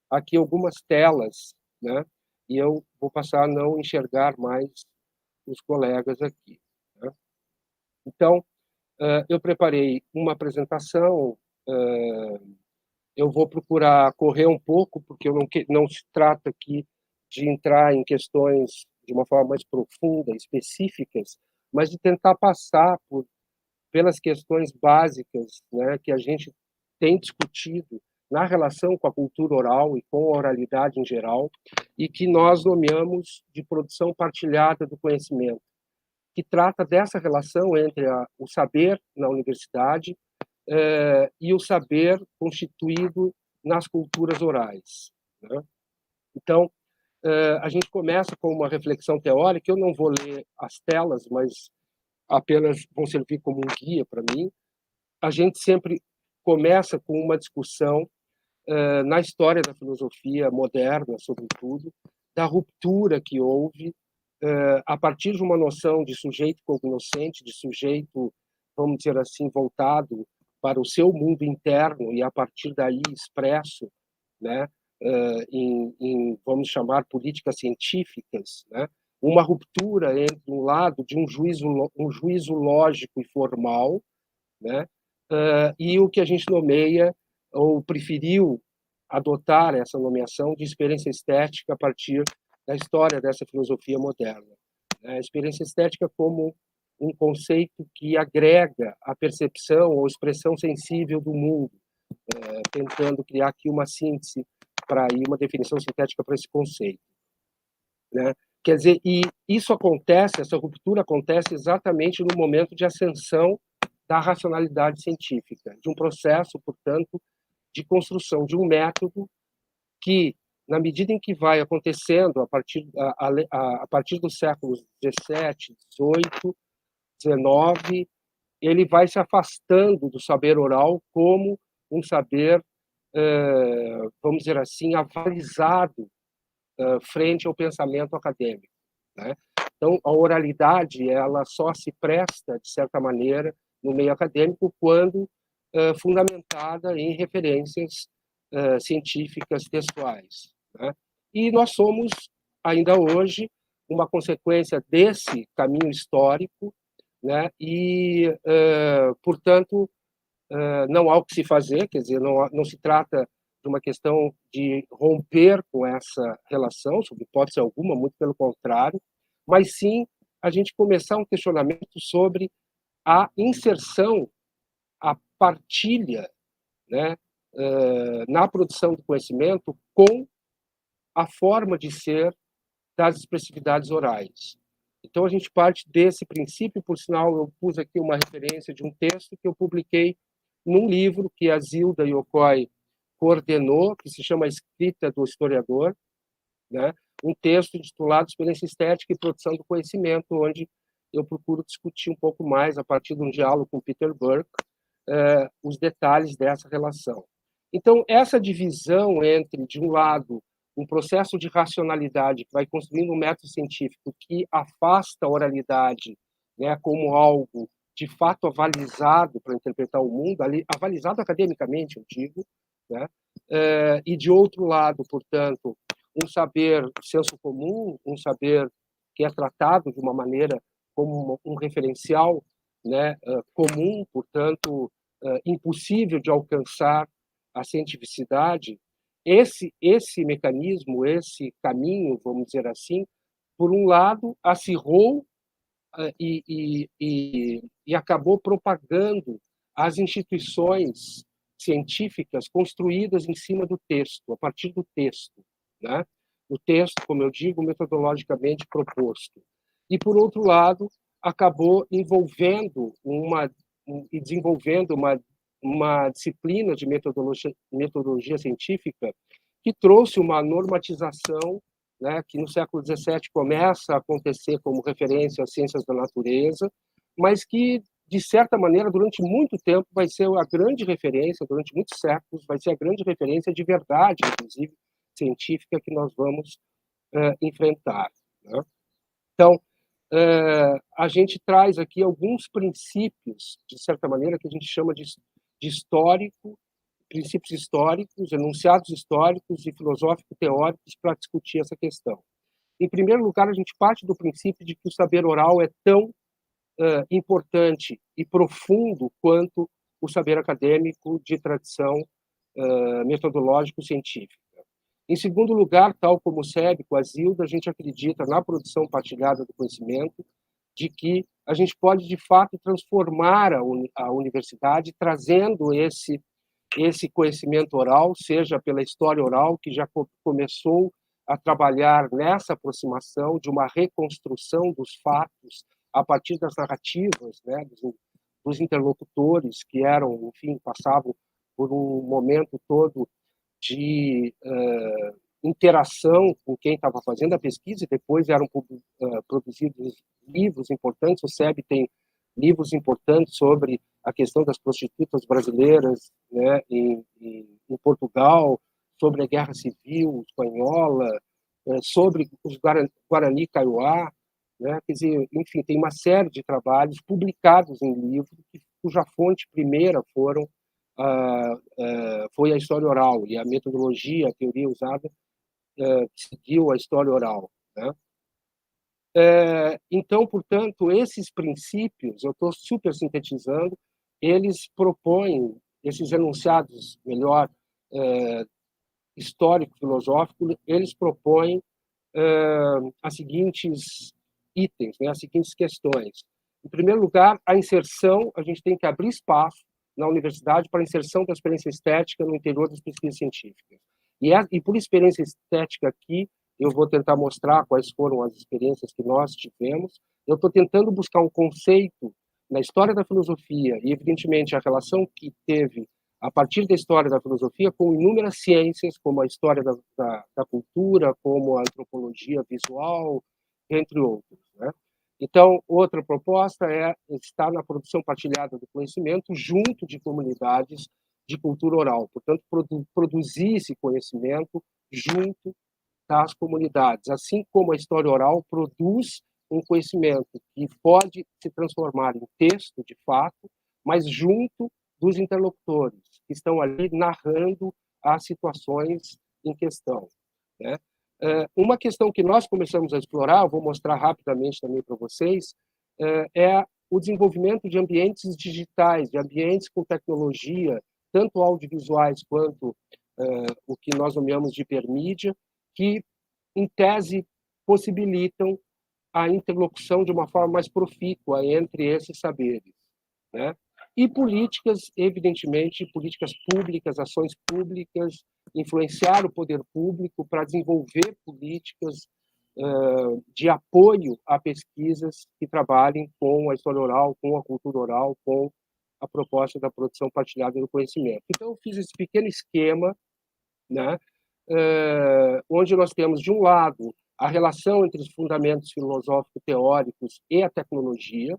aqui algumas telas, né? E eu vou passar a não enxergar mais os colegas aqui, né? Então, eu preparei uma apresentação, eu vou procurar correr um pouco, porque não se trata aqui de entrar em questões de uma forma mais profunda, específicas, mas de tentar passar pelas questões básicas, né, que a gente tem discutido na relação com a cultura oral e com a oralidade em geral, e que nós nomeamos de produção partilhada do conhecimento, que trata dessa relação entre o saber na universidade e o saber constituído nas culturas orais, né? Então, a gente começa com uma reflexão teórica. Eu não vou ler as telas, mas apenas vão servir como um guia para mim. A gente sempre começa com uma discussão na história da filosofia moderna, sobretudo, da ruptura que houve a partir de uma noção de sujeito cognoscente, de sujeito, vamos dizer assim, voltado para o seu mundo interno e a partir daí expresso, né, vamos chamar, políticas científicas, né, uma ruptura entre um lado de um juízo lógico e formal, né, e o que a gente nomeia ou preferiu adotar essa nomeação de experiência estética a partir da história dessa filosofia moderna. A experiência estética como um conceito que agrega a percepção ou expressão sensível do mundo, tentando criar aqui uma síntese para uma definição sintética para esse conceito, né? Quer dizer, e isso acontece, essa ruptura acontece exatamente no momento de ascensão da racionalidade científica, de um processo, portanto, de construção de um método que, na medida em que vai acontecendo a partir dos séculos XVII, XVIII, XIX, ele vai se afastando do saber oral como um saber, vamos dizer assim, avalizado frente ao pensamento acadêmico, né? Então, a oralidade ela só se presta, de certa maneira, no meio acadêmico quando fundamentada em referências científicas textuais, né? E nós somos, ainda hoje, uma consequência desse caminho histórico, né? E, portanto, não há o que se fazer, quer dizer, não se trata de uma questão de romper com essa relação, sob hipótese alguma, muito pelo contrário, mas sim a gente começar um questionamento sobre a inserção, a partilha, né, na produção do conhecimento com a forma de ser das expressividades orais. Então, a gente parte desse princípio. Por sinal, eu pus aqui uma referência de um texto que eu publiquei num livro que a Zilda Yokoi coordenou, que se chama A Escrita do Historiador, né? Um texto intitulado Experiência Estética e Produção do Conhecimento, onde eu procuro discutir um pouco mais, a partir de um diálogo com Peter Burke, os detalhes dessa relação. Então, essa divisão entre, de um lado, um processo de racionalidade que vai construindo um método científico que afasta a oralidade, né, como algo de fato avalizado para interpretar o mundo, avalizado academicamente, eu digo, né? E, de outro lado, portanto, um saber senso comum, um saber que é tratado de uma maneira como um referencial, né, comum, portanto, impossível de alcançar a cientificidade. Esse mecanismo, esse caminho, vamos dizer assim, por um lado, acirrou e acabou propagando as instituições científicas construídas em cima do texto, a partir do texto, né? O texto, como eu digo, metodologicamente proposto. E, por outro lado, acabou envolvendo e desenvolvendo uma disciplina de metodologia científica que trouxe uma normatização, né, que no século XVII começa a acontecer como referência às ciências da natureza, mas que, de certa maneira, durante muito tempo, vai ser a grande referência, durante muitos séculos, vai ser a grande referência de verdade, inclusive, científica, que nós vamos enfrentar, né? Então, a gente traz aqui alguns princípios, de certa maneira, que a gente chama de histórico, princípios históricos, enunciados históricos e filosófico-teóricos para discutir essa questão. Em primeiro lugar, a gente parte do princípio de que o saber oral é tão importante e profundo quanto o saber acadêmico de tradição metodológico-científica. Em segundo lugar, tal como o SEB, com a Zilda, a gente acredita na produção partilhada do conhecimento, de que a gente pode, de fato, transformar a universidade trazendo esse conhecimento oral, seja pela história oral, que já começou a trabalhar nessa aproximação de uma reconstrução dos fatos a partir das narrativas, né, dos interlocutores que eram, enfim, passavam por um momento todo de interação com quem estava fazendo a pesquisa, e depois eram produzidos livros importantes. O SEB tem livros importantes sobre a questão das prostitutas brasileiras, né, em Portugal, sobre a Guerra Civil Espanhola, sobre os Guarani Kaiowá, né? Quer dizer, enfim, tem uma série de trabalhos publicados em livros cuja fonte primeira foi a história oral, e a metodologia, a teoria usada seguiu a história oral, né? Então, portanto, esses princípios, eu estou super sintetizando, eles propõem, esses enunciados, melhor, histórico-filosófico, eles propõem as seguintes itens, né, as seguintes questões. Em primeiro lugar, a inserção, a gente tem que abrir espaço na universidade para a inserção da experiência estética no interior das pesquisas científicas. E por experiência estética aqui, eu vou tentar mostrar quais foram as experiências que nós tivemos. Eu estou tentando buscar um conceito na história da filosofia e, evidentemente, a relação que teve a partir da história da filosofia com inúmeras ciências, como a história da cultura, como a antropologia visual, entre outros, né? Então, outra proposta é estar na produção partilhada do conhecimento junto de comunidades de cultura oral. Portanto, produzir esse conhecimento junto das comunidades, assim como a história oral produz um conhecimento que pode se transformar em texto, de fato, mas junto dos interlocutores que estão ali narrando as situações em questão, né? Uma questão que nós começamos a explorar, eu vou mostrar rapidamente também para vocês, é o desenvolvimento de ambientes digitais, de ambientes com tecnologia, tanto audiovisuais quanto o que nós nomeamos de hipermídia, que, em tese, possibilitam a interlocução de uma forma mais profícua entre esses saberes, né? E políticas, evidentemente, políticas públicas, ações públicas, influenciar o poder público para desenvolver políticas de apoio a pesquisas que trabalhem com a história oral, com a cultura oral, com a proposta da produção partilhada do conhecimento. Então, eu fiz esse pequeno esquema, né, onde nós temos, de um lado, a relação entre os fundamentos filosófico-teóricos e a tecnologia,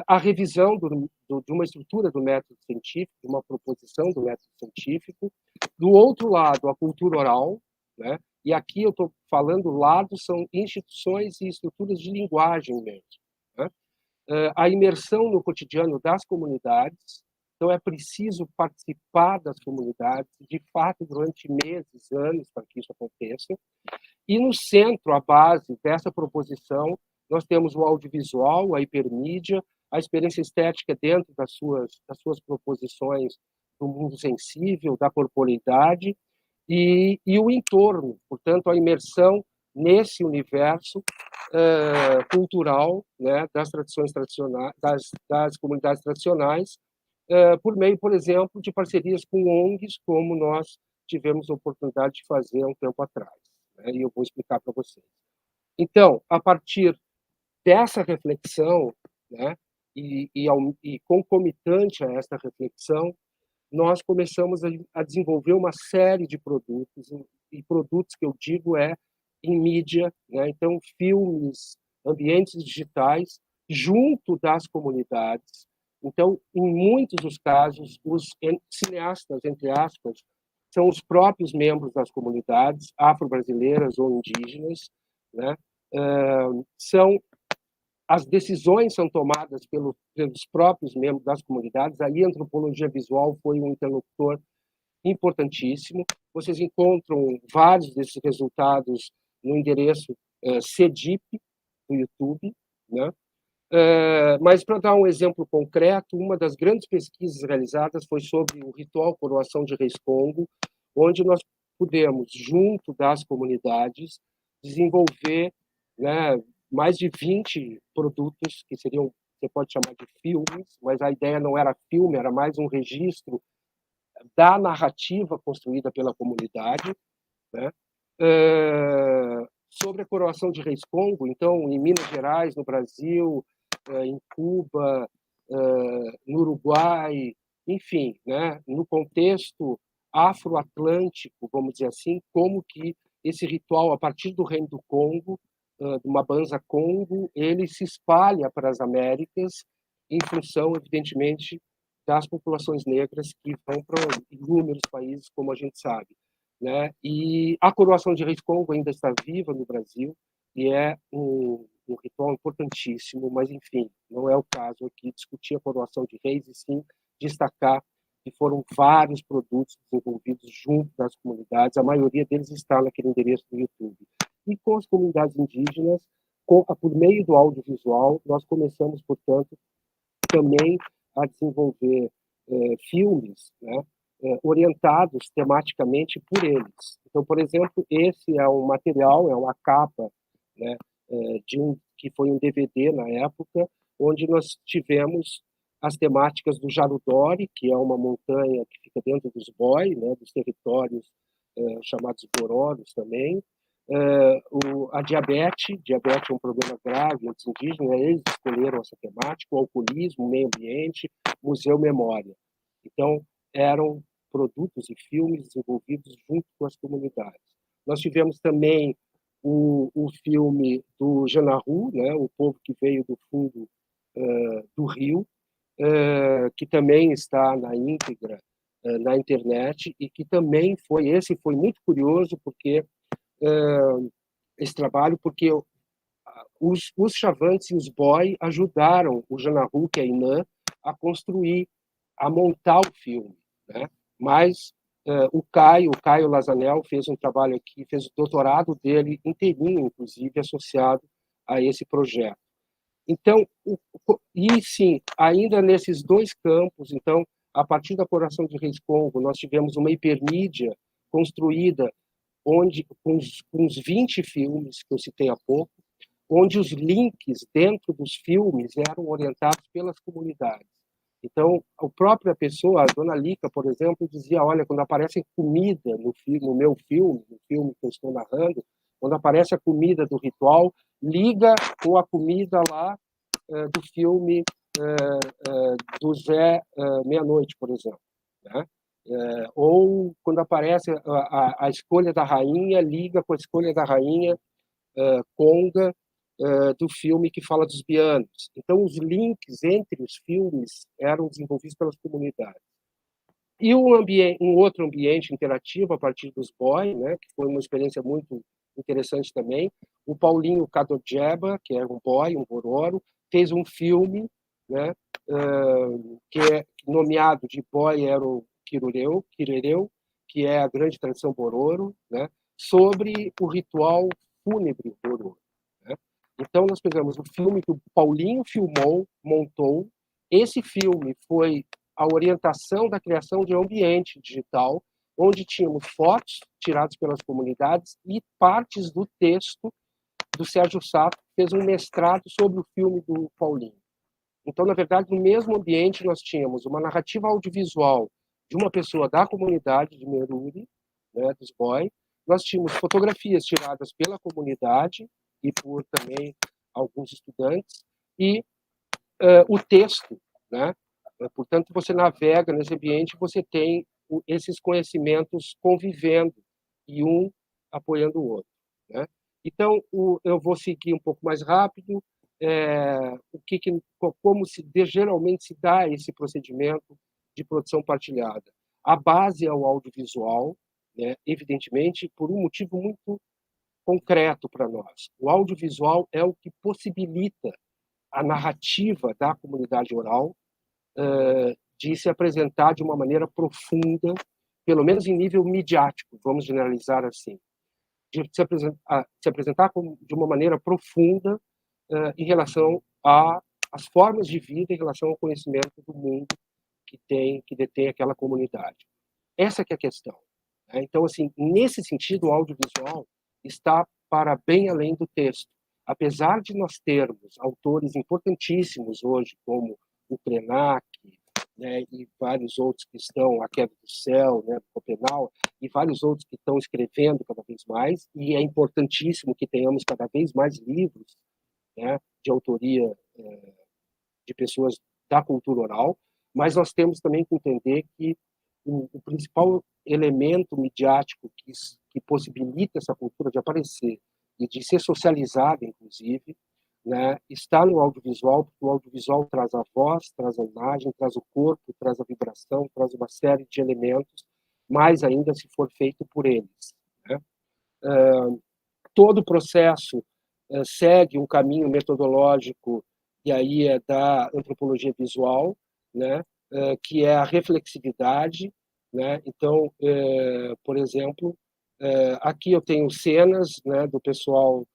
a revisão de uma estrutura do método científico, de uma proposição do método científico. Do outro lado, a cultura oral, né? E aqui eu estou falando lado, são instituições e estruturas de linguagem mesmo, né? A imersão no cotidiano das comunidades. Então, é preciso participar das comunidades, de fato, durante meses, anos, para que isso aconteça. E no centro, a base dessa proposição, nós temos o audiovisual, a hipermídia, a experiência estética dentro das suas proposições do mundo sensível, da corporeidade, e o entorno, portanto, a imersão nesse universo cultural, né, das tradições tradicionais, das comunidades tradicionais, por meio, por exemplo, de parcerias com ONGs, como nós tivemos a oportunidade de fazer há um tempo atrás, né, e eu vou explicar para vocês. Então, a partir dessa reflexão, né, e concomitante a essa reflexão, nós começamos a desenvolver uma série de produtos, e produtos que eu digo em mídia, né? Então, filmes, ambientes digitais, junto das comunidades. Então, em muitos dos casos, os cineastas, entre aspas, são os próprios membros das comunidades afro-brasileiras ou indígenas, né? As decisões são tomadas pelos próprios membros das comunidades. Aí a antropologia visual foi um interlocutor importantíssimo. Vocês encontram vários desses resultados no endereço CEDIP do YouTube, né? Mas, para dar um exemplo concreto, uma das grandes pesquisas realizadas foi sobre o ritual coroação de Reis Congo, onde nós pudemos, junto das comunidades, desenvolver, né, mais de 20 produtos que seriam, você pode chamar de filmes, mas a ideia não era filme, era mais um registro da narrativa construída pela comunidade, né? Sobre a coroação de Reis Congo, então, em Minas Gerais, no Brasil, em Cuba, no Uruguai, enfim, né? No contexto afro-atlântico, vamos dizer assim, como que esse ritual, a partir do Reino do Congo, de uma Banza Congo, ele se espalha para as Américas em função, evidentemente, das populações negras que vão para inúmeros países, como a gente sabe, né? E a coroação de Reis Congo ainda está viva no Brasil e é um ritual importantíssimo, mas, enfim, não é o caso aqui discutir a coroação de reis, e sim destacar que foram vários produtos desenvolvidos junto das comunidades, a maioria deles está naquele endereço do YouTube. E com as comunidades indígenas, por meio do audiovisual, nós começamos, portanto, também a desenvolver filmes, né, orientados tematicamente por eles. Então, por exemplo, esse é um material, é uma capa, né, que foi um DVD na época, onde nós tivemos as temáticas do Jarudori, que é uma montanha que fica dentro dos Boi, né, dos territórios chamados Bororos também. A diabetes é um problema grave entre os indígenas, eles escolheram essa temática, o alcoolismo, o meio ambiente, museu memória. Então, eram produtos e filmes desenvolvidos junto com as comunidades. Nós tivemos também o filme do Janaru, né, o povo que veio do fundo do rio, que também está na íntegra na internet, e que também esse foi muito curioso, porque esse trabalho, porque os Chavantes e os Boi ajudaram o Janaru, que é Inã, a construir, a montar o filme, né? Mas o Caio Lazanel fez um trabalho aqui, fez o doutorado dele inteirinho, inclusive, associado a esse projeto. Então, e sim, ainda nesses dois campos, então, a partir da coroação de Reis Congo, nós tivemos uma hipermídia construída onde, com uns 20 filmes que eu citei há pouco, onde os links dentro dos filmes eram orientados pelas comunidades. Então, a própria pessoa, a dona Lica, por exemplo, dizia, olha, quando aparece comida no meu filme, no filme que eu estou narrando, quando aparece a comida do ritual, liga com a comida lá do filme do Zé Meia-Noite, por exemplo, né? Ou quando aparece a escolha da rainha, liga com a escolha da rainha Conga do filme que fala dos bianos. Então, os links entre os filmes eram desenvolvidos pelas comunidades. E um outro ambiente interativo a partir dos Boi, né, que foi uma experiência muito interessante também. O Paulinho Kadojeba, que é um Boi, um Bororo, fez um filme, né, que é nomeado de Boi era o Quirereu, que é a grande tradição Bororo, né, sobre o ritual fúnebre Bororo. Né? Então, nós pegamos o filme que o Paulinho filmou, montou. Esse filme foi a orientação da criação de um ambiente digital, onde tínhamos fotos tiradas pelas comunidades e partes do texto do Sérgio Sato, que fez um mestrado sobre o filme do Paulinho. Então, na verdade, no mesmo ambiente, nós tínhamos uma narrativa audiovisual de uma pessoa da comunidade de Meruri, né, dos Boi. Nós tínhamos fotografias tiradas pela comunidade e por também alguns estudantes, e o texto, né? Portanto, você navega nesse ambiente, você tem esses conhecimentos convivendo e um apoiando o outro, né? Então, eu vou seguir um pouco mais rápido. como geralmente se dá esse procedimento de produção partilhada. A base é o audiovisual, né, evidentemente, por um motivo muito concreto para nós. O audiovisual é o que possibilita a narrativa da comunidade oral de se apresentar de uma maneira profunda, pelo menos em nível midiático, vamos generalizar assim, de se apresentar de uma maneira profunda em relação às formas de vida, em relação ao conhecimento do mundo que detém aquela comunidade. Essa que é a questão. Né? Então, assim, nesse sentido, o audiovisual está para bem além do texto. Apesar de nós termos autores importantíssimos hoje, como o Krenak, né, e vários outros que estão, A Queda do Céu, né, Copenau, e vários outros que estão escrevendo cada vez mais, e é importantíssimo que tenhamos cada vez mais livros, né, de autoria de pessoas da cultura oral, mas nós temos também que entender que o principal elemento midiático que possibilita essa cultura de aparecer e de ser socializada, inclusive, né, está no audiovisual, porque o audiovisual traz a voz, traz a imagem, traz o corpo, traz a vibração, traz uma série de elementos, mais ainda se for feito por eles. Né? Todo o processo segue um caminho metodológico, e aí é da antropologia visual, né, que é a reflexividade. Né? Então, por exemplo, aqui eu tenho cenas, né, do pessoal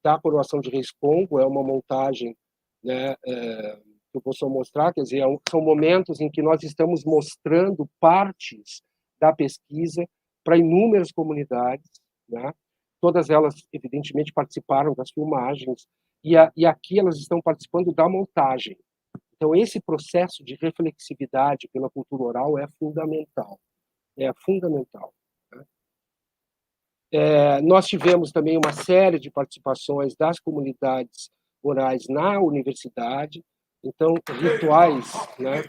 da Coroação de Reis Congo, é uma montagem, né, que eu vou só mostrar, quer dizer, são momentos em que nós estamos mostrando partes da pesquisa para inúmeras comunidades, né? Todas elas, evidentemente, participaram das filmagens, e aqui elas estão participando da montagem. Então, esse processo de reflexividade pela cultura oral é fundamental. É fundamental. Né? Nós tivemos também uma série de participações das comunidades orais na universidade. Então, rituais, né?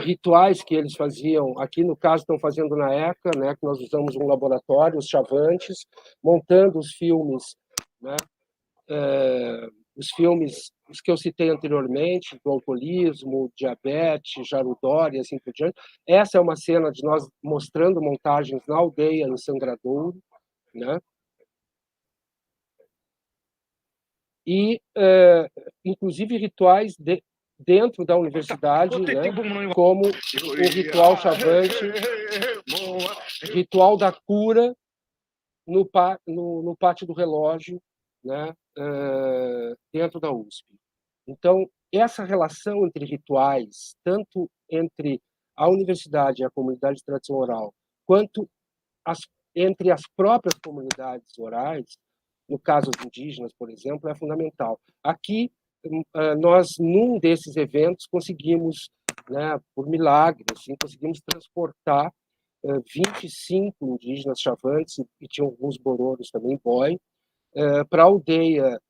Rituais que eles faziam, aqui no caso estão fazendo na ECA, né? Que nós usamos um laboratório, os Chavantes, montando os filmes, né? Os filmes, os que eu citei anteriormente, do alcoolismo, diabetes, Jarudó e assim por diante. Essa é uma cena de nós mostrando montagens na aldeia, no Sangradouro, né? E, inclusive, rituais dentro da universidade, né? Como o ritual Chavante, ritual da cura no Pátio do Relógio, né? Dentro da USP. Então, essa relação entre rituais, tanto entre a universidade e a comunidade de tradição oral, quanto entre as próprias comunidades orais, no caso dos indígenas, por exemplo, é fundamental. Aqui, nós, num desses eventos, conseguimos, né, por milagre, assim, conseguimos transportar 25 indígenas chavantes, e tinham alguns bororos também, boi, para a aldeia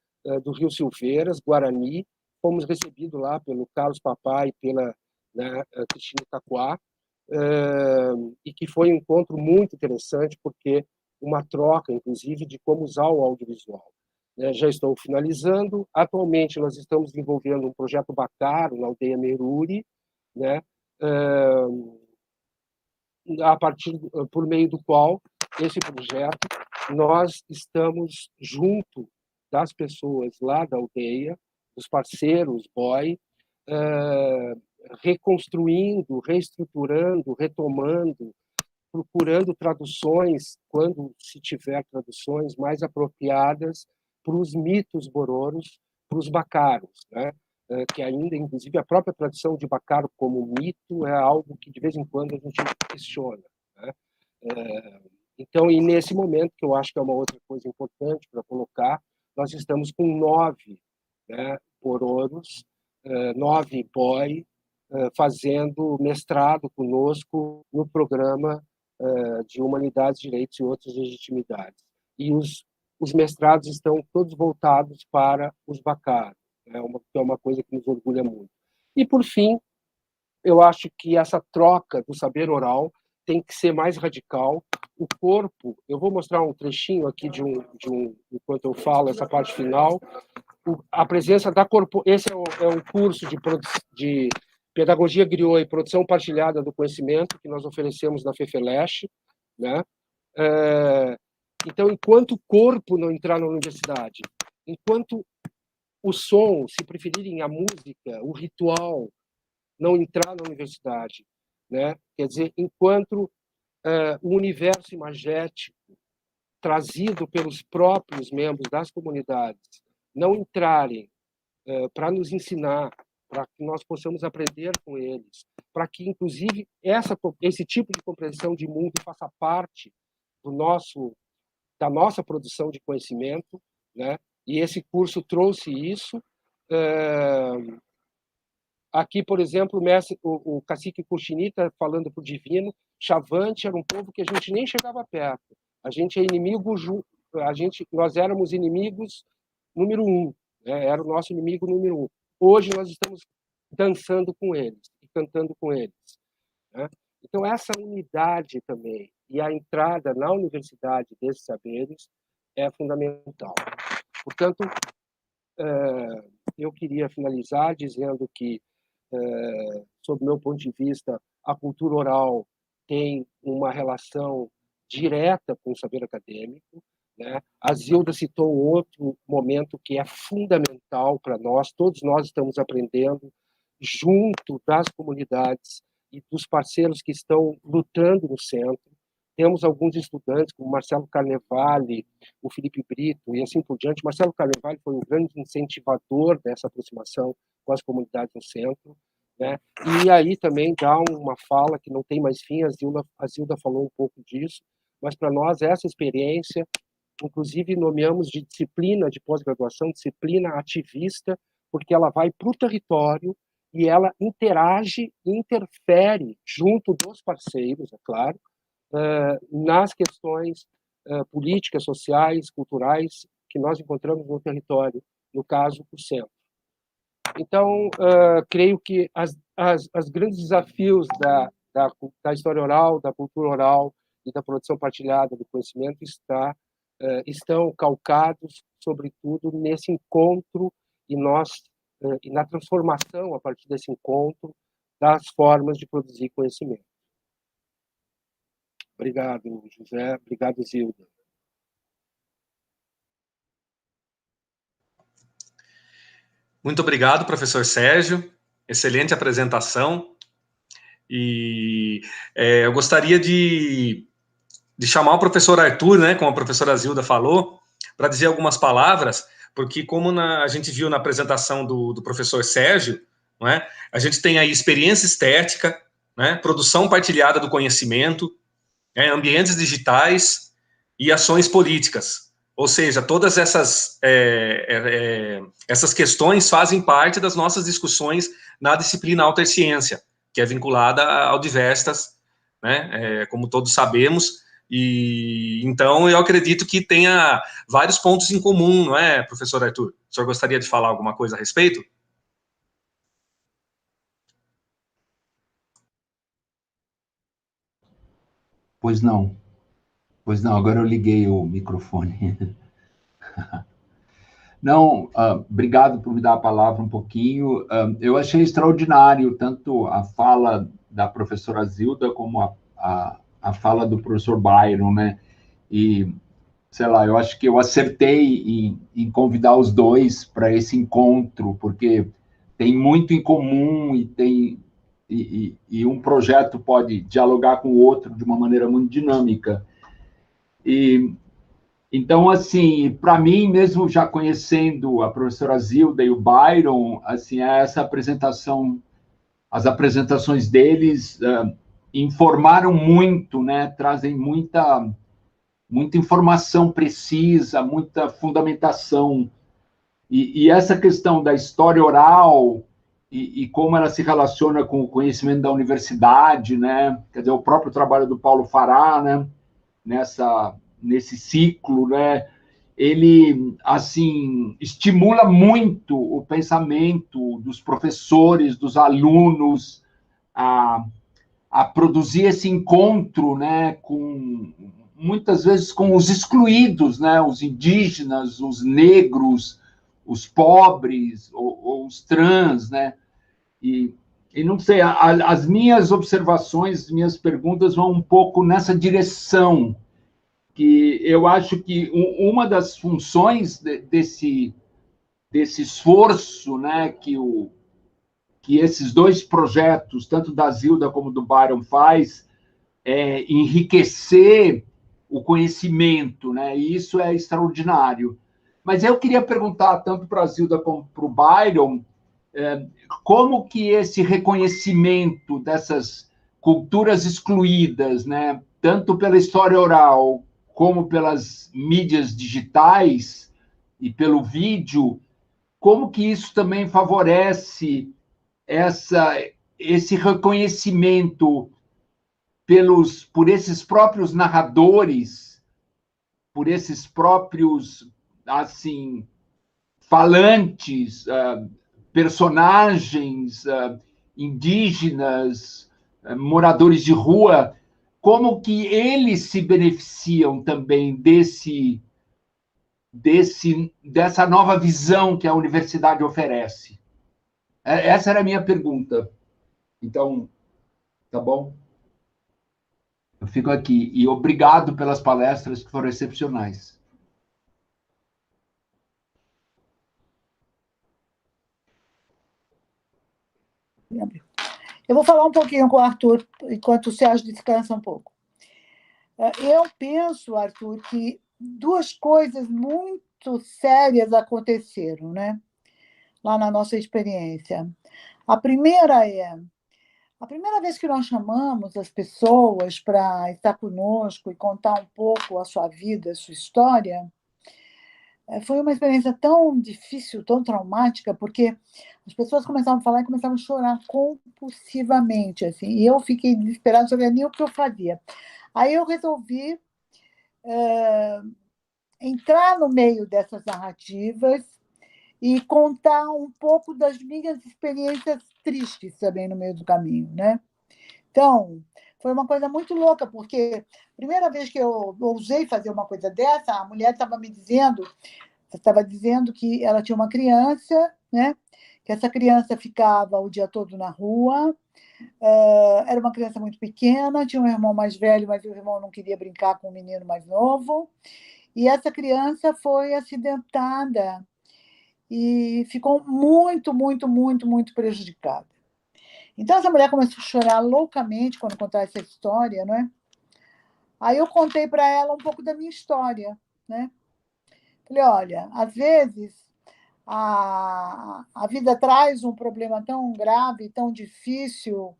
do Rio Silveiras, Guarani. Fomos recebidos lá pelo Carlos Papai e pela, né, Cristina Itaquá, e que foi um encontro muito interessante, porque uma troca, inclusive, de como usar o audiovisual. Já estou finalizando. Atualmente, nós estamos desenvolvendo um projeto Bacaro na aldeia Meruri, né, por meio do qual esse projeto nós estamos junto das pessoas lá da aldeia, dos parceiros BOI, reconstruindo, reestruturando, retomando, procurando traduções, quando se tiver traduções mais apropriadas para os mitos bororos, para os bacaros, né? Que ainda, inclusive, a própria tradução de bacaro como mito é algo que, de vez em quando, a gente questiona. Né? Então, e nesse momento, que eu acho que é uma outra coisa importante para colocar, nós estamos com 9, né, bororos, 9 BOI, fazendo mestrado conosco no programa de Humanidades, Direitos e Outras Legitimidades. E os mestrados estão todos voltados para os bacaros, né, que é uma coisa que nos orgulha muito. E, por fim, eu acho que essa troca do saber oral tem que ser mais radical. O corpo, eu vou mostrar um trechinho aqui enquanto eu falo essa parte final, a presença da esse é um curso de Pedagogia Griot e Produção Partilhada do Conhecimento que nós oferecemos na FEFELESH, né? Então, enquanto o corpo não entrar na universidade, enquanto o som, se preferirem a música, o ritual, não entrar na universidade, né? Quer dizer, enquanto o universo imagético trazido pelos próprios membros das comunidades não entrarem para nos ensinar, para que nós possamos aprender com eles, para que, inclusive, esse tipo de compreensão de mundo faça parte da nossa produção de conhecimento, né? E esse curso trouxe isso. Aqui, por exemplo, o cacique Cuxinita falando para o divino, Chavante era um povo que a gente nem chegava perto. A gente é inimigo, nós éramos inimigos número 1, né? Era o nosso inimigo número 1. Hoje nós estamos dançando com eles e cantando com eles, né? Então, essa unidade também e a entrada na universidade desses saberes é fundamental. Portanto, eu queria finalizar dizendo que, sob o meu ponto de vista, a cultura oral tem uma relação direta com o saber acadêmico, né? A Zilda citou um outro momento que é fundamental para nós, todos nós estamos aprendendo junto das comunidades e dos parceiros que estão lutando no centro. Temos alguns estudantes, como Marcelo Carnevale, o Felipe Brito e assim por diante. Marcelo Carnevale foi um grande incentivador dessa aproximação com as comunidades no centro, né? E aí também dá uma fala que não tem mais fim, a Zilda falou um pouco disso, mas para nós essa experiência, inclusive nomeamos de disciplina de pós-graduação, disciplina ativista, porque ela vai para o território e ela interage e interfere junto dos parceiros, é claro, nas questões políticas, sociais, culturais que nós encontramos no território, no caso, o centro. Então, creio que os grandes desafios da história oral, da cultura oral e da produção partilhada do conhecimento estão calcados, sobretudo, nesse encontro e na transformação, a partir desse encontro, das formas de produzir conhecimento. Obrigado, José. Obrigado, Zilda. Muito obrigado, professor Sérgio. Excelente apresentação. E eu gostaria de chamar o professor Arthur, né, como a professora Zilda falou, para dizer algumas palavras, porque como a gente viu na apresentação do professor Sérgio, não é, a gente tem aí experiência estética, né, produção partilhada do conhecimento, ambientes digitais e ações políticas. Ou seja, todas essas questões fazem parte das nossas discussões na disciplina Alterciência, que é vinculada ao Diverstas, né, como todos sabemos, e então eu acredito que tenha vários pontos em comum, não é, professor Arthur? O senhor gostaria de falar alguma coisa a respeito? Pois não, agora eu liguei o microfone. Não, obrigado por me dar a palavra um pouquinho. Eu achei extraordinário tanto a fala da professora Zilda como a fala do professor Byron, né? E, sei lá, eu acho que eu acertei em convidar os dois para esse encontro, porque tem muito em comum e um projeto pode dialogar com o outro de uma maneira muito dinâmica. Então, assim, para mim, mesmo já conhecendo a professora Zilda e o Byron, assim, essa apresentação, as apresentações deles informaram muito, né? Trazem muita informação precisa, muita fundamentação. E essa questão da história oral e como ela se relaciona com o conhecimento da universidade, né? Quer dizer, o próprio trabalho do Paulo Fará, né? Nesse ciclo, né? Ele, assim, estimula muito o pensamento dos professores, dos alunos, a produzir esse encontro, né? Muitas vezes com os excluídos, né? Os indígenas, os negros, os pobres ou os trans, né? E não sei, as minhas observações, as minhas perguntas vão um pouco nessa direção, que eu acho que uma das funções desse esforço, né, que esses dois projetos, tanto da Zilda como do Byron, faz, é enriquecer o conhecimento, né? E isso é extraordinário. Mas eu queria perguntar, tanto para a Zilda como para o Byron, como que esse reconhecimento dessas culturas excluídas, né, tanto pela história oral como pelas mídias digitais e pelo vídeo, como que isso também favorece esse reconhecimento por esses próprios narradores, por esses próprios, assim, falantes, personagens indígenas, moradores de rua, como que eles se beneficiam também dessa nova visão que a universidade oferece? Essa era a minha pergunta. Então, tá bom? Eu fico aqui. E obrigado pelas palestras que foram excepcionais. Eu vou falar um pouquinho com o Arthur, enquanto o Sérgio descansa um pouco. Eu penso, Arthur, que duas coisas muito sérias aconteceram, né? Lá na nossa experiência. A primeira vez que nós chamamos as pessoas para estar conosco e contar um pouco a sua vida, a sua história, foi uma experiência tão difícil, tão traumática, porque as pessoas começavam a falar e começavam a chorar compulsivamente, assim, e eu fiquei desesperada, não sabia nem o que eu fazia. Aí eu resolvi entrar no meio dessas narrativas e contar um pouco das minhas experiências tristes também no meio do caminho, né? Então, foi uma coisa muito louca, porque a primeira vez que eu ousei fazer uma coisa dessa, a mulher estava dizendo que ela tinha uma criança, né? Que essa criança ficava o dia todo na rua, era uma criança muito pequena, tinha um irmão mais velho, mas o irmão não queria brincar com o menino mais novo, e essa criança foi acidentada e ficou muito, muito, muito, muito prejudicada. Então, essa mulher começou a chorar loucamente quando contar essa história, né? Aí eu contei para ela um pouco da minha história, né? Falei, olha, às vezes a vida traz um problema tão grave, tão difícil,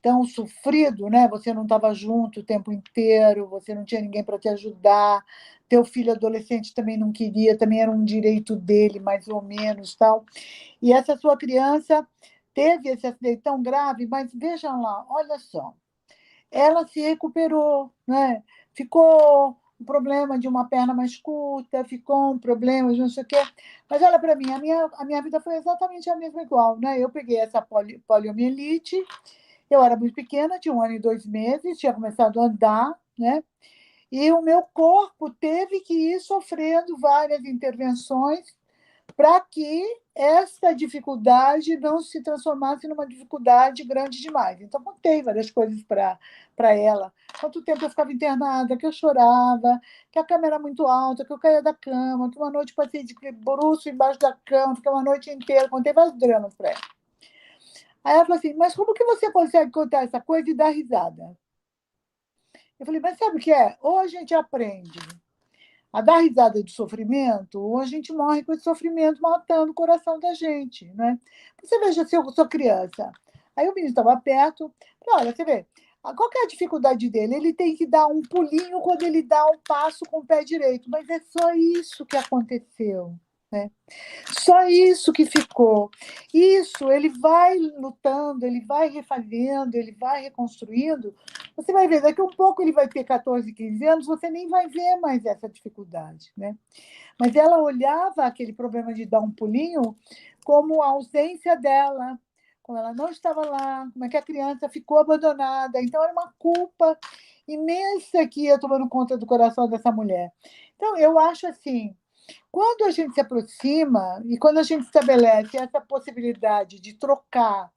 tão sofrido, né? Você não estava junto o tempo inteiro, você não tinha ninguém para te ajudar, teu filho adolescente também não queria, também era um direito dele, mais ou menos, tal. E essa sua criança teve esse acidente tão grave, mas vejam lá, olha só, ela se recuperou, né? Ficou um problema de uma perna mais curta, ficou um problema de não sei o quê. Mas olha para mim, a minha vida foi exatamente a mesma igual, né? Eu peguei essa poliomielite, eu era muito pequena, tinha 1 ano e 2 meses, tinha começado a andar, né? E o meu corpo teve que ir sofrendo várias intervenções para que essa dificuldade não se transformasse numa dificuldade grande demais. Então, contei várias coisas para ela. Quanto tempo eu ficava internada, que eu chorava, que a cama era muito alta, que eu caía da cama, que uma noite passei de bruço embaixo da cama, fiquei uma noite inteira, contei vários dramas para ela. Aí ela falou assim, mas como que você consegue contar essa coisa e dar risada? Eu falei, mas sabe o que é? Ou a gente aprende a dar risada de sofrimento, ou a gente morre com esse sofrimento matando o coração da gente, né? Você veja, se eu sou criança, aí o menino estava perto, falei, olha, você vê, qual que é a dificuldade dele? Ele tem que dar um pulinho quando ele dá um passo com o pé direito, mas é só isso que aconteceu, né? Só isso que ficou. Isso, ele vai lutando, ele vai refazendo, ele vai reconstruindo. Você vai ver, daqui a um pouco ele vai ter 14, 15 anos, você nem vai ver mais essa dificuldade, né? Mas ela olhava aquele problema de dar um pulinho como a ausência dela, como ela não estava lá, como é que a criança ficou abandonada. Então, era uma culpa imensa que ia tomando conta do coração dessa mulher. Então, eu acho assim, quando a gente se aproxima e quando a gente estabelece essa possibilidade de trocar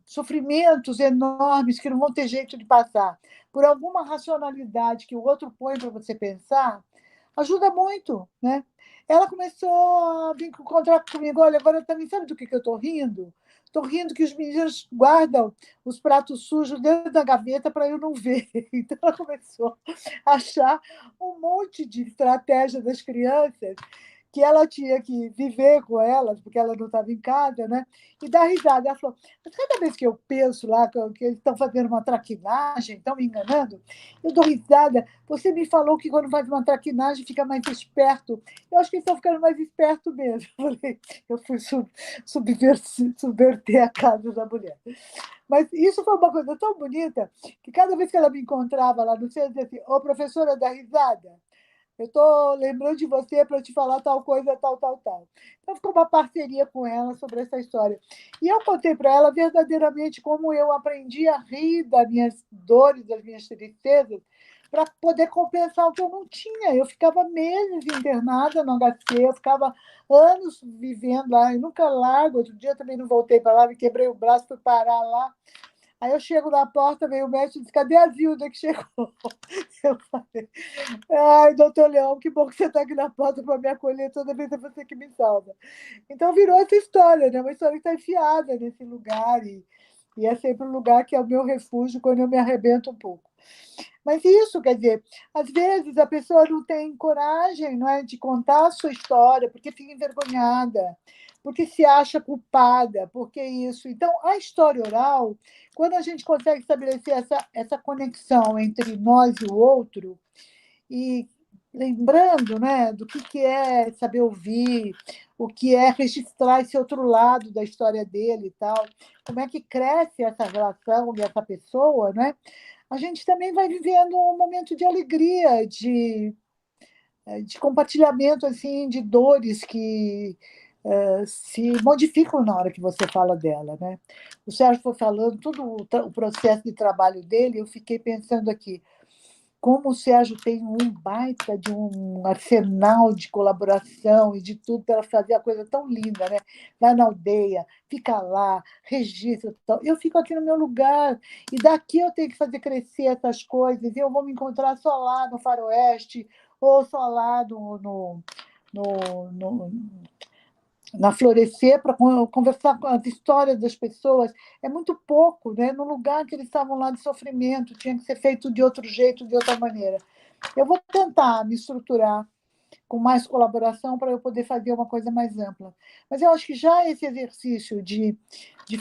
sofrimentos enormes que não vão ter jeito de passar por alguma racionalidade que o outro põe para você pensar, ajuda muito, né? Ela começou a vir encontrar comigo, olha, agora também sabe do que eu estou rindo? Estou rindo que os meninos guardam os pratos sujos dentro da gaveta para eu não ver. Então, ela começou a achar um monte de estratégia das crianças que ela tinha que viver com elas, porque ela não estava em casa, né? E dar risada. Ela falou, mas cada vez que eu penso lá que eles estão fazendo uma traquinagem, estão me enganando, eu dou risada. Você me falou que quando faz uma traquinagem fica mais esperto. Eu acho que eles estão ficando mais espertos mesmo. Eu fui subverter a casa da mulher. Mas isso foi uma coisa tão bonita que cada vez que ela me encontrava lá no centro, dizia assim, ô, professora, dá risada. Eu estou lembrando de você para te falar tal coisa, tal, tal, tal. Então, ficou uma parceria com ela sobre essa história. E eu contei para ela verdadeiramente como eu aprendi a rir das minhas dores, das minhas tristezas, para poder compensar o que eu não tinha. Eu ficava meses internada no HC, eu ficava anos vivendo lá, eu nunca largo. Outro dia eu também não voltei para lá, me quebrei o braço, fui parar lá. Aí eu chego na porta, veio o médico e disse, cadê a Zilda que chegou? Eu falei, ai, doutor Leão, que bom que você está aqui na porta para me acolher, toda vez é você que me salva. Então virou essa história, né? Uma história que está enfiada nesse lugar, e é sempre um lugar que é o meu refúgio quando eu me arrebento um pouco. Mas isso, quer dizer, às vezes a pessoa não tem coragem, não é, de contar a sua história, porque fica envergonhada, porque se acha culpada, porque isso. Então, a história oral, quando a gente consegue estabelecer essa conexão entre nós e o outro, e lembrando, né, do que é saber ouvir, o que é registrar esse outro lado da história dele e tal, como é que cresce essa relação dessa pessoa, né? A gente também vai vivendo um momento de alegria, de compartilhamento assim, de dores que se modificam na hora que você fala dela, né? O Sérgio foi falando todo o processo de trabalho dele, eu fiquei pensando aqui, como o Sérgio tem um baita de um arsenal de colaboração e de tudo para fazer a coisa tão linda, né? Vai na aldeia, fica lá, registra. Tal. Eu fico aqui no meu lugar, e daqui eu tenho que fazer crescer essas coisas, e eu vou me encontrar só lá no Faroeste, ou só lá no na Florescer para conversar com as histórias das pessoas. É muito pouco, né? No lugar que eles estavam lá de sofrimento, tinha que ser feito de outro jeito, de outra maneira. Eu vou tentar me estruturar com mais colaboração para eu poder fazer uma coisa mais ampla. Mas eu acho que já esse exercício de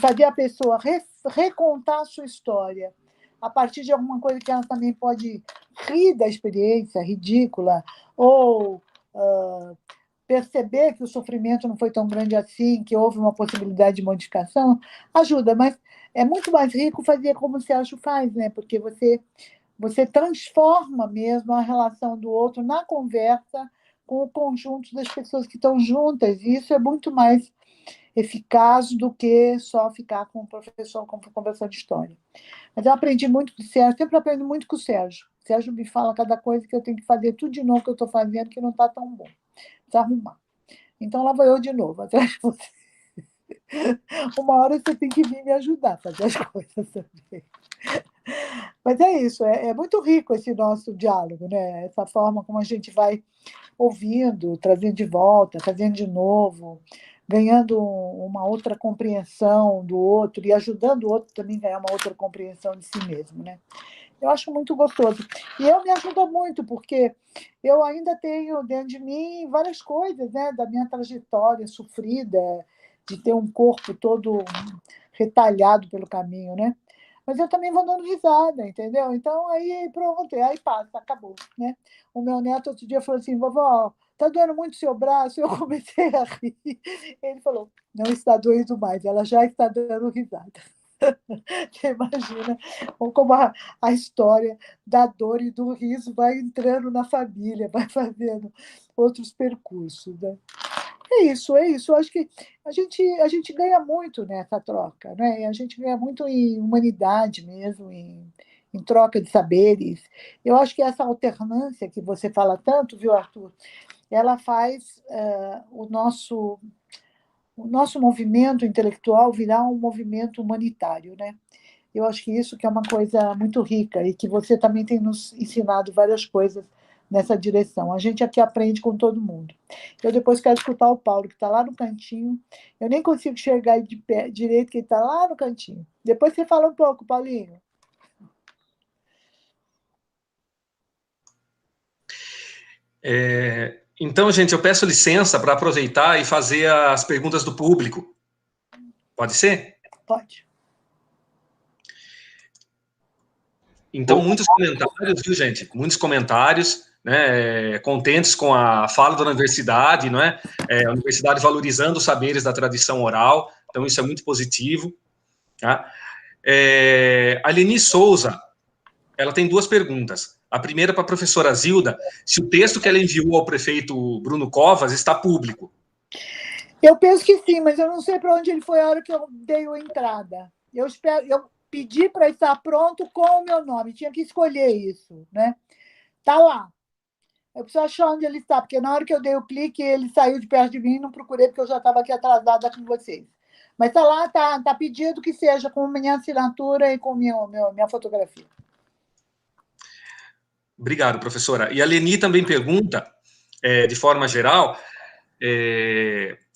fazer a pessoa recontar a sua história a partir de alguma coisa que ela também pode rir da experiência ridícula ou perceber que o sofrimento não foi tão grande assim, que houve uma possibilidade de modificação, ajuda, mas é muito mais rico fazer como o Sérgio faz, né? Porque você transforma mesmo a relação do outro na conversa com o conjunto das pessoas que estão juntas, e isso é muito mais eficaz do que só ficar com o professor conversando de história. Mas eu aprendi muito com o Sérgio, sempre aprendo muito com o Sérgio. O Sérgio me fala cada coisa que eu tenho que fazer tudo de novo que eu estou fazendo, que não está tão bom. Precisa arrumar. Então lá vou eu de novo, atrás de você. Uma hora você tem que vir me ajudar a fazer as coisas também. Mas é isso, é muito rico esse nosso diálogo, né? Essa forma como a gente vai ouvindo, trazendo de volta, fazendo de novo, ganhando uma outra compreensão do outro e ajudando o outro também a ganhar uma outra compreensão de si mesmo, né? Eu acho muito gostoso. E eu me ajuda muito, porque eu ainda tenho dentro de mim várias coisas, né, da minha trajetória sofrida, de ter um corpo todo retalhado pelo caminho, né? Mas eu também vou dando risada, entendeu? Então, aí pronto, aí passa, acabou, né? O meu neto outro dia falou assim, vovó, tá doendo muito o seu braço? Eu comecei a rir. Ele falou, não está doendo mais, ela já está dando risada. Você imagina como a história da dor e do riso vai entrando na família, vai fazendo outros percursos, né? É isso, é isso. Eu acho que a gente ganha muito nessa troca, né? A gente ganha muito em humanidade mesmo, em troca de saberes. Eu acho que essa alternância que você fala tanto, viu, Arthur? ela faz o nosso movimento intelectual virar um movimento humanitário, né? Eu acho que isso que é uma coisa muito rica e que você também tem nos ensinado várias coisas nessa direção. A gente aqui aprende com todo mundo. Eu depois quero escutar o Paulo, que está lá no cantinho. Eu nem consigo enxergar de pé direito, que ele está lá no cantinho. Depois você fala um pouco, Paulinho. Então, gente, eu peço licença para aproveitar e fazer as perguntas do público. Pode ser? Pode. Então, muitos comentários, viu, gente? Muitos comentários, né? Contentes com a fala da universidade, não é? A universidade valorizando os saberes da tradição oral. Então, isso é muito positivo. Tá? A Leni Souza, ela tem duas perguntas. A primeira para a professora Zilda, se o texto que ela enviou ao prefeito Bruno Covas está público. Eu penso que sim, mas eu não sei para onde ele foi a hora que eu dei a entrada. Eu pedi para estar pronto com o meu nome, tinha que escolher isso, né? Tá lá. Eu preciso achar onde ele está, porque na hora que eu dei o clique, ele saiu de perto de mim e não procurei, porque eu já estava aqui atrasada com vocês. Mas está lá, tá pedido que seja com minha assinatura e com minha fotografia. Obrigado, professora. E a Leni também pergunta, de forma geral,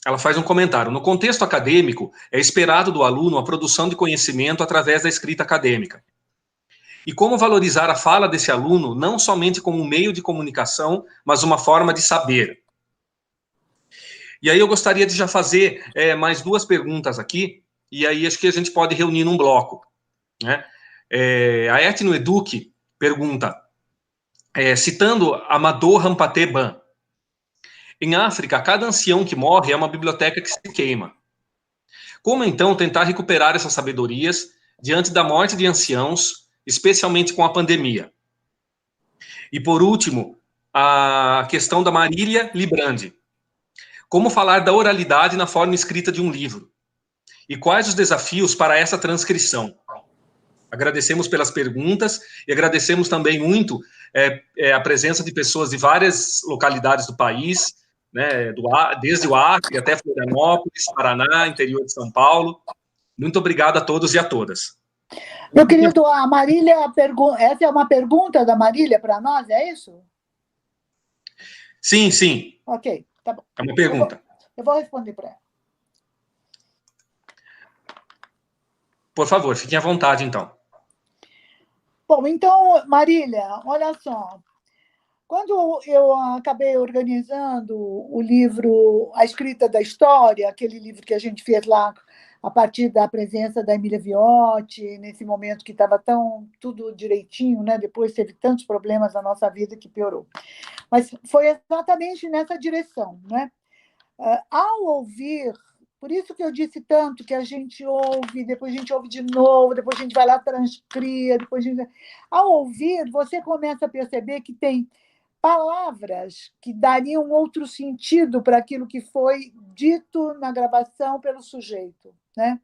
ela faz um comentário. No contexto acadêmico, é esperado do aluno a produção de conhecimento através da escrita acadêmica. E como valorizar a fala desse aluno não somente como um meio de comunicação, mas uma forma de saber. E aí eu gostaria de já fazer mais duas perguntas aqui, e aí acho que a gente pode reunir num bloco. Né? A Etno Eduque pergunta, citando Amadou Hampâté Bâ, em África, cada ancião que morre é uma biblioteca que se queima. Como, então, tentar recuperar essas sabedorias diante da morte de anciãos, especialmente com a pandemia? E, por último, a questão da Marília Librandi. Como falar da oralidade na forma escrita de um livro? E quais os desafios para essa transcrição? Agradecemos pelas perguntas e agradecemos também muito a presença de pessoas de várias localidades do país, né, desde o Acre até Florianópolis, Paraná, interior de São Paulo. Muito obrigado a todos e a todas. Meu querido, a Marília, essa é uma pergunta da Marília para nós, é isso? Sim, sim. Ok, tá bom. É uma pergunta. Eu vou responder para ela. Por favor, fiquem à vontade, então. Bom, então, Marília, olha só. Quando eu acabei organizando o livro A Escrita da História, aquele livro que a gente fez lá a partir da presença da Emília Viotti, nesse momento que estava tudo direitinho, né? Depois teve tantos problemas na nossa vida que piorou. Mas foi exatamente nessa direção, né? Ao ouvir, por isso que eu disse tanto que a gente ouve, depois a gente ouve de novo, depois a gente vai lá transcria, depois a gente... Ao ouvir, você começa a perceber que tem palavras que dariam outro sentido para aquilo que foi dito na gravação pelo sujeito, né?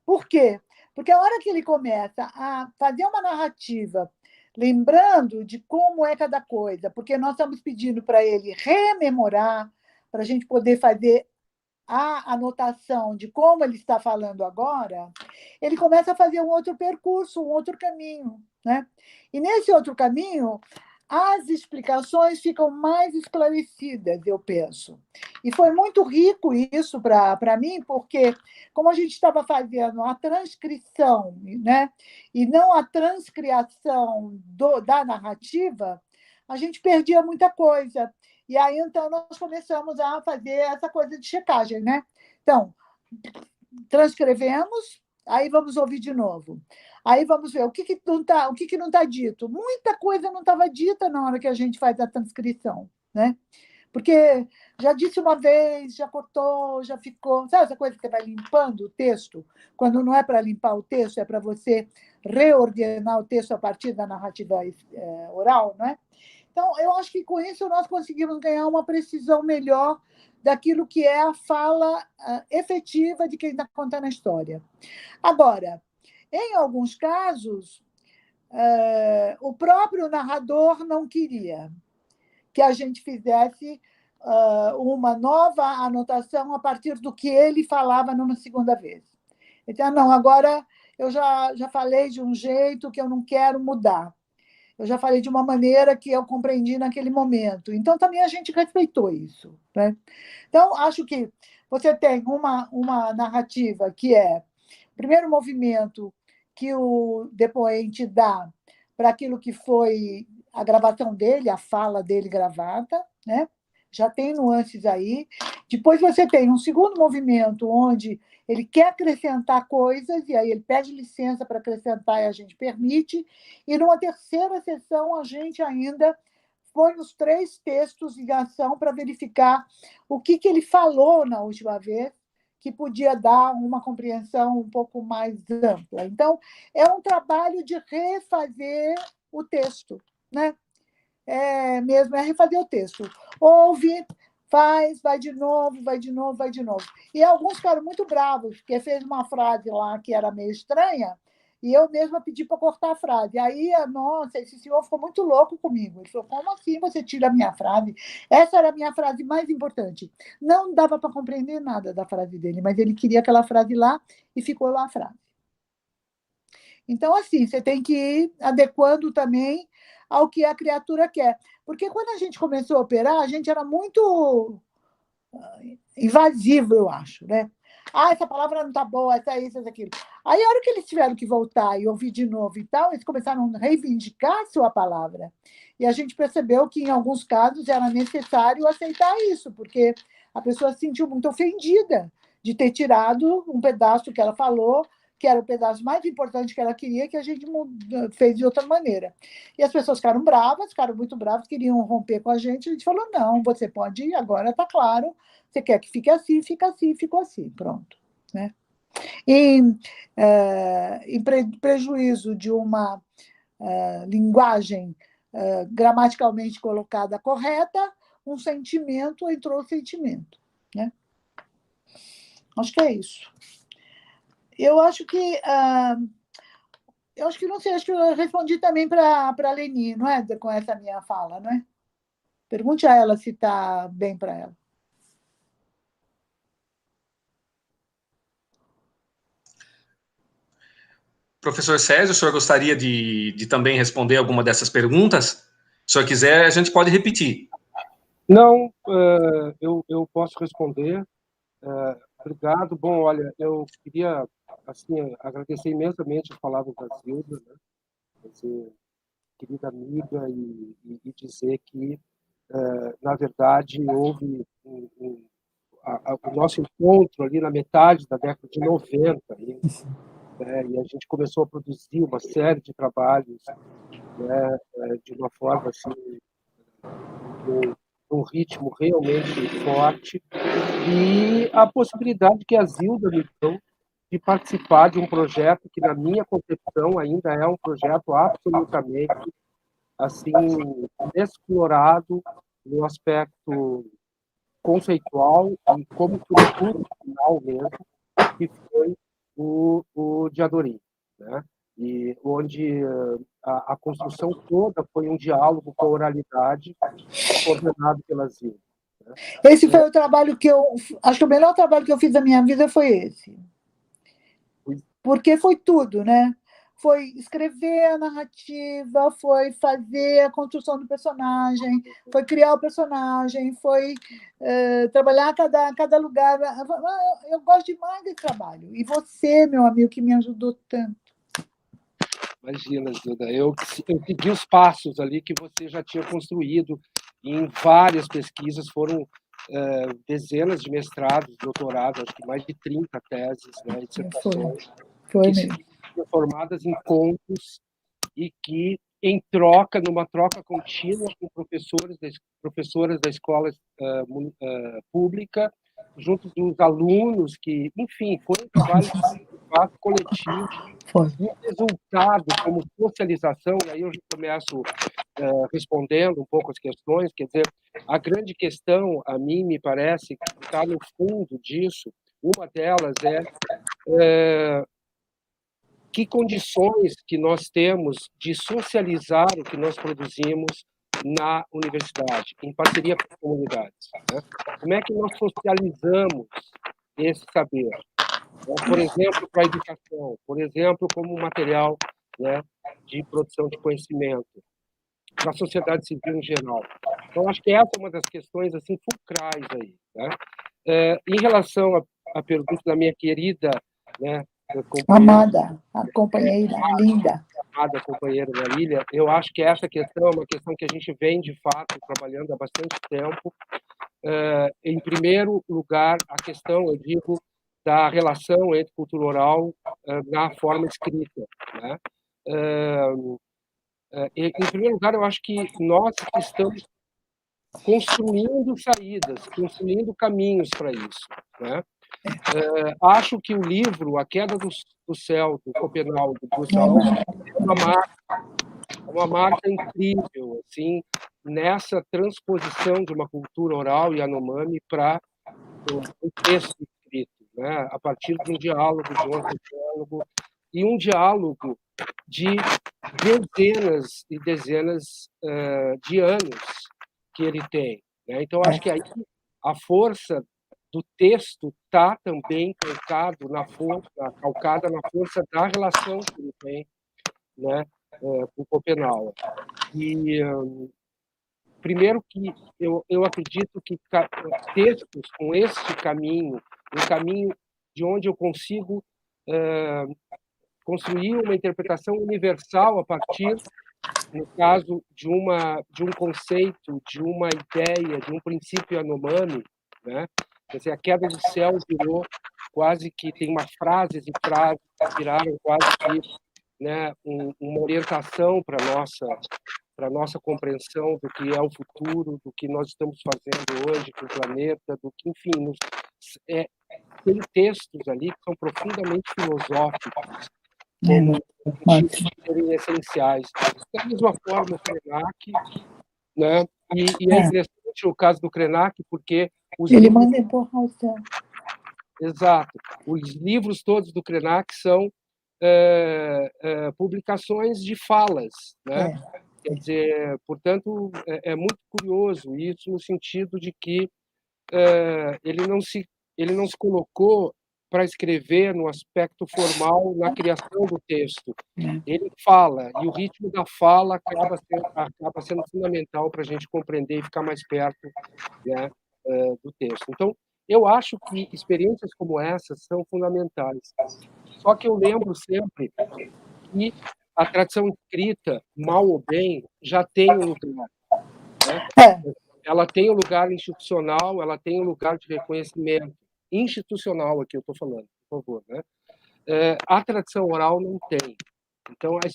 Por quê? Porque a hora que ele começa a fazer uma narrativa, lembrando de como é cada coisa, porque nós estamos pedindo para ele rememorar, para a gente poder fazer a anotação de como ele está falando agora, ele começa a fazer um outro percurso, um outro caminho, né? E nesse outro caminho, as explicações ficam mais esclarecidas, eu penso. E foi muito rico isso para mim, porque, como a gente estava fazendo a transcrição, né, e não a transcriação da narrativa, a gente perdia muita coisa. E aí, então, nós começamos a fazer essa coisa de checagem, né? Então, transcrevemos, aí vamos ouvir de novo. Aí vamos ver o que não está dito. Muita coisa não estava dita na hora que a gente faz a transcrição, né? Porque já disse uma vez, já cortou, já ficou... Sabe essa coisa que você vai limpando o texto? Quando não é para limpar o texto, é para você reordenar o texto a partir da narrativa oral, né? Então, eu acho que com isso nós conseguimos ganhar uma precisão melhor daquilo que é a fala efetiva de quem está contando a história. Agora, em alguns casos, o próprio narrador não queria que a gente fizesse uma nova anotação a partir do que ele falava numa segunda vez. Então, não, agora eu já falei de um jeito que eu não quero mudar. Eu já falei de uma maneira que eu compreendi naquele momento. Então, também a gente respeitou isso, né? Então, acho que você tem uma narrativa que é o primeiro movimento que o depoente dá para aquilo que foi a gravação dele, a fala dele gravada, né? Já tem nuances aí. Depois você tem um segundo movimento onde ele quer acrescentar coisas, e aí ele pede licença para acrescentar e a gente permite. E numa terceira sessão, a gente ainda põe os 3 textos em ação para verificar o que ele falou na última vez, que podia dar uma compreensão um pouco mais ampla. Então, é um trabalho de refazer o texto, né? É refazer o texto. Ouve, faz, vai de novo, vai de novo, vai de novo. E alguns ficaram muito bravos, porque fez uma frase lá que era meio estranha, e eu mesma pedi para cortar a frase. Aí, nossa, esse senhor ficou muito louco comigo. Ele falou, como assim você tira a minha frase? Essa era a minha frase mais importante. Não dava para compreender nada da frase dele, mas ele queria aquela frase lá e ficou lá a frase. Então, assim, você tem que ir adequando também ao que a criatura quer. Porque quando a gente começou a operar, a gente era muito invasivo, eu acho, né? Essa palavra não está boa, essa isso, essa aquilo. Aí, a hora que eles tiveram que voltar e ouvir de novo e tal, eles começaram a reivindicar a sua palavra. E a gente percebeu que, em alguns casos, era necessário aceitar isso, porque a pessoa se sentiu muito ofendida de ter tirado um pedaço que ela falou, que era o pedaço mais importante que ela queria, que a gente fez de outra maneira. E as pessoas ficaram bravas, ficaram muito bravas, queriam romper com a gente falou, não, você pode ir, agora está claro, você quer que fique assim, fica assim, ficou assim, pronto. Né? Em prejuízo de uma linguagem gramaticalmente colocada correta, um sentimento, entrou o sentimento. Né? Acho que é isso. Eu acho que não sei, acho que eu respondi também para a Leni, não é? Com essa minha fala, não é? Pergunte a ela se está bem para ela. Professor Césio, o senhor gostaria de também responder alguma dessas perguntas? Se o senhor quiser, a gente pode repetir. Não, eu posso responder. Obrigado. Bom, olha, eu queria assim, agradecer imensamente as palavras da Zilda, né? Dizer, querida amiga, e dizer que, na verdade, houve o nosso encontro ali na metade da década de 90, né? E a gente começou a produzir uma série de trabalhos, né? De uma forma assim, um ritmo realmente forte, e a possibilidade que a Zilda me deu de participar de um projeto que, na minha concepção, ainda é um projeto absolutamente assim explorado no aspecto conceitual e como produto final mesmo, que foi o Diadorim, né? E onde a construção toda foi um diálogo com a oralidade coordenado pela Zilda. Né? Esse foi o trabalho que eu... Acho que o melhor trabalho que eu fiz da minha vida foi esse. Porque foi tudo, né? Foi escrever a narrativa, foi fazer a construção do personagem, foi criar o personagem, foi trabalhar cada lugar. Eu gosto demais desse trabalho. E você, meu amigo, que me ajudou tanto. Imagina, Zilda, eu segui os passos ali que você já tinha construído em várias pesquisas, foram dezenas de mestrados, doutorados, acho que mais de 30 teses, né, e dissertações, foi que mesmo. Formadas em contos e que, numa troca contínua com professoras da escola pública, junto dos alunos, que, enfim, foi um trabalho coletivo, e o resultado como socialização, e aí eu já começo respondendo um pouco as questões, quer dizer, a grande questão, a mim me parece, que está no fundo disso, uma delas é que condições que nós temos de socializar o que nós produzimos na universidade, em parceria com as comunidades, né? Como é que nós socializamos esse saber? Por exemplo, para a educação, por exemplo, como material, né, de produção de conhecimento, para a sociedade civil em geral. Então, acho que essa é uma das questões assim, fulcrais aí. Né? Em relação à pergunta da minha querida, né, amada, a companheira linda, amada companheira Marília, eu acho que essa questão é uma questão que a gente vem, de fato, trabalhando há bastante tempo. Em primeiro lugar, a questão, eu digo, da relação entre cultura oral na forma escrita. Né? Em primeiro lugar, eu acho que nós estamos construindo saídas, construindo caminhos para isso. Né? Acho que o livro A Queda do Céu, do Copenau, do Bruce Alves, é uma marca incrível, assim, nessa transposição de uma cultura oral e Yanomami para um texto escrito, né? A partir de um diálogo, de um antropólogo, e um diálogo de dezenas e dezenas de anos que ele tem. Né? Então, acho que aí a força do texto está também calcada na força da relação que ele tem, né, com Copenau. E primeiro que eu acredito que textos com este caminho, um caminho de onde eu consigo construir uma interpretação universal a partir, no caso, de um conceito, de uma ideia, de um princípio Yanomami, né? Quer dizer, a queda do céu virou quase que, tem uma frases e frases que viraram quase que, né, uma orientação para a nossa compreensão do que é o futuro, do que nós estamos fazendo hoje com o planeta, do que, enfim, tem textos ali que são profundamente filosóficos, como serem essenciais. Da mesma forma, o Krenak, né? E é interessante o caso do Krenak, porque ele manda empurrar o céu. Exato. Os livros todos do Krenak são publicações de falas, né? Quer dizer, portanto, é muito curioso isso, no sentido de que ele não se colocou para escrever no aspecto formal na criação do texto. Ele fala, e o ritmo da fala acaba sendo fundamental para a gente compreender e ficar mais perto, né, do texto. Então, eu acho que experiências como essas são fundamentais. Só que eu lembro sempre que a tradição escrita, mal ou bem, já tem um lugar. Né? Ela tem um lugar institucional, ela tem um lugar de reconhecimento institucional, aqui eu estou falando, por favor. Né? A tradição oral não tem. Então, as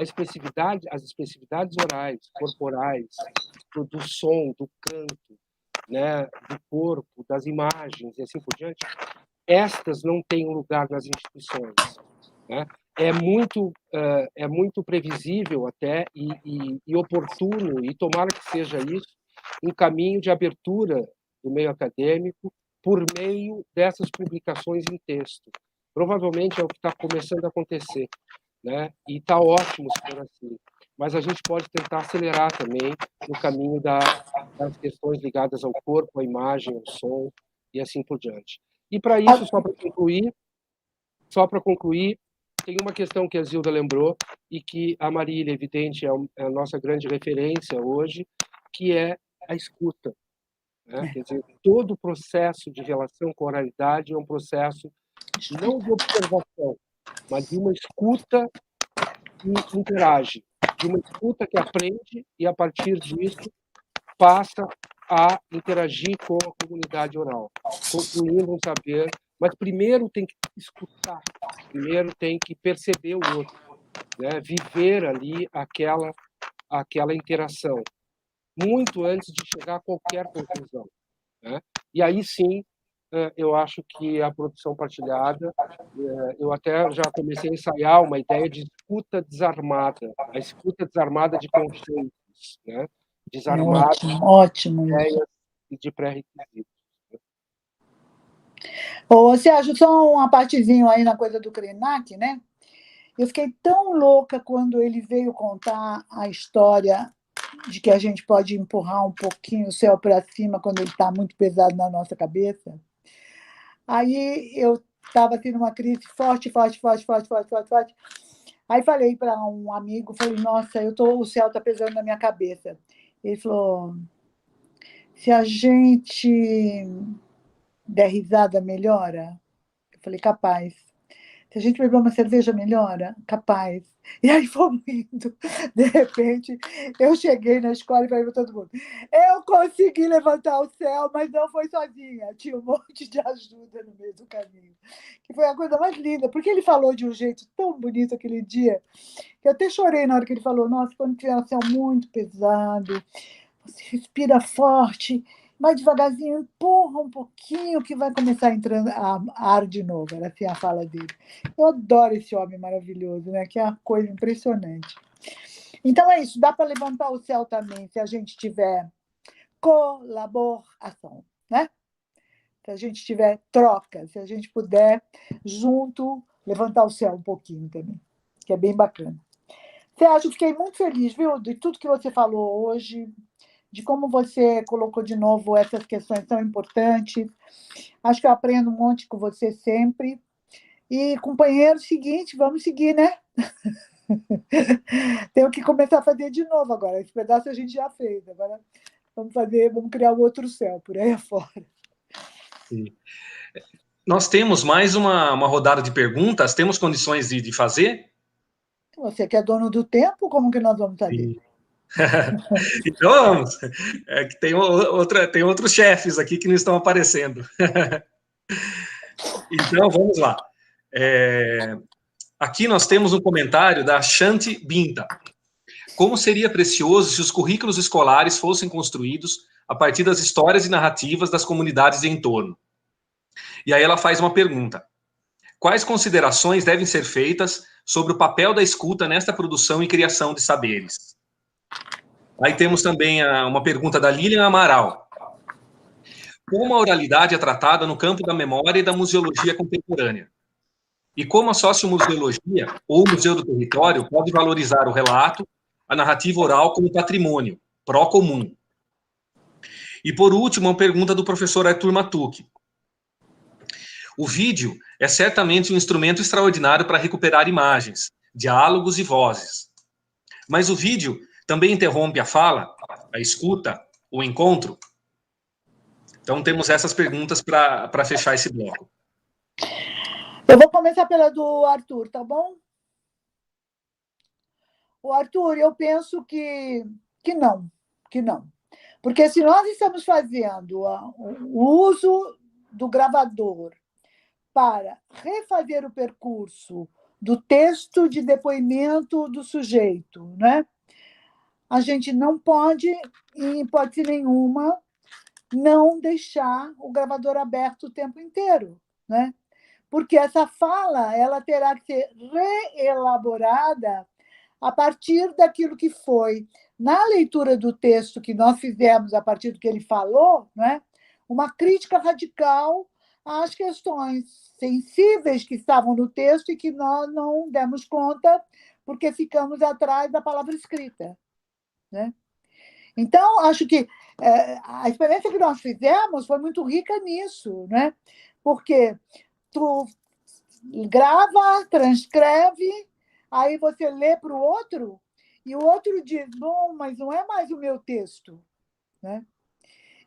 expressividades orais, corporais, do som, do canto, né, do corpo, das imagens e assim por diante, estas não têm um lugar nas instituições. Né? É muito previsível até e oportuno, e tomara que seja isso, um caminho de abertura do meio acadêmico por meio dessas publicações em texto. Provavelmente é o que está começando a acontecer, né? E está ótimo se for assim. Mas a gente pode tentar acelerar também no caminho das questões ligadas ao corpo, à imagem, ao som e assim por diante. E para isso, só para concluir, tem uma questão que a Zilda lembrou e que a Marília, evidente, é a nossa grande referência hoje, que é a escuta. Né? Quer dizer, todo o processo de relação com a oralidade é um processo não de observação, mas de uma escuta que interage, de uma escuta que aprende e, a partir disso, passa a interagir com a comunidade oral, construindo um saber, mas primeiro tem que escutar, primeiro tem que perceber o outro, né? Viver ali aquela interação, muito antes de chegar a qualquer conclusão. Né? E aí sim, eu acho que a produção partilhada, eu até já comecei a ensaiar uma ideia de escuta desarmada, a escuta desarmada de conceitos, né? Desarmada ótimo, de ideias e de pré-requisitos. Ô, Sérgio, só uma partezinho aí na coisa do Krenak, né? Eu fiquei tão louca quando ele veio contar a história de que a gente pode empurrar um pouquinho o céu para cima quando ele está muito pesado na nossa cabeça. Aí eu estava tendo uma crise forte. Aí falei para um amigo, falei, nossa, o céu está pesando na minha cabeça. Ele falou, se a gente der risada, melhora? Eu falei, capaz. Se a gente beber uma cerveja, melhora? Capaz. E aí fomos indo. De repente, eu cheguei na escola e falei para todo mundo, eu consegui levantar o céu, mas não foi sozinha. Tinha um monte de ajuda no meio do caminho. Que foi a coisa mais linda, porque ele falou de um jeito tão bonito aquele dia, que eu até chorei na hora que ele falou, nossa, quando tiver um céu muito pesado, você respira forte, vai devagarzinho, empurra um pouquinho que vai começar a ar de novo. Era assim a fala dele. Eu adoro esse homem maravilhoso, né? Que é uma coisa impressionante. Então é isso, dá para levantar o céu também se a gente tiver colaboração, né? Se a gente tiver troca, se a gente puder junto levantar o céu um pouquinho também, que é bem bacana. Sérgio, fiquei muito feliz, viu, de tudo que você falou hoje, de como você colocou de novo essas questões tão importantes. Acho que eu aprendo um monte com você sempre. E, companheiro, seguinte, vamos seguir, né? Tenho que começar a fazer de novo agora. Esse pedaço a gente já fez. Agora vamos criar um outro céu por aí afora. Sim. Nós temos mais uma rodada de perguntas. Temos condições de fazer? Você que é dono do tempo, como que nós vamos saber? Sim. Então vamos. É que tem outros chefes aqui que não estão aparecendo. Então vamos lá. Aqui nós temos um comentário da Shanti Binta. Como seria precioso se os currículos escolares fossem construídos a partir das histórias e narrativas das comunidades de entorno? E aí ela faz uma pergunta. Quais considerações devem ser feitas sobre o papel da escuta nesta produção e criação de saberes? Aí temos também uma pergunta da Lilian Amaral. Como a oralidade é tratada no campo da memória e da museologia contemporânea? E como a sociomuseologia ou o Museu do Território pode valorizar o relato, a narrativa oral como patrimônio, pró-comum? E, por último, uma pergunta do professor Arthur Matucci. O vídeo é certamente um instrumento extraordinário para recuperar imagens, diálogos e vozes. Mas o vídeo também interrompe a fala, a escuta, o encontro? Então, temos essas perguntas para fechar esse bloco. Eu vou começar pela do Arthur, tá bom? O Arthur, eu penso que não. Porque se nós estamos fazendo o uso do gravador para refazer o percurso do texto de depoimento do sujeito, né? A gente não pode, em hipótese nenhuma, não deixar o gravador aberto o tempo inteiro, né? Porque essa fala ela terá que ser reelaborada a partir daquilo que foi, na leitura do texto que nós fizemos a partir do que ele falou, né? Uma crítica radical às questões sensíveis que estavam no texto e que nós não demos conta porque ficamos atrás da palavra escrita, né? Então, acho que a experiência que nós fizemos foi muito rica nisso, né? Porque tu grava, transcreve, aí você lê para o outro, e o outro diz, bom, mas não é mais o meu texto, né?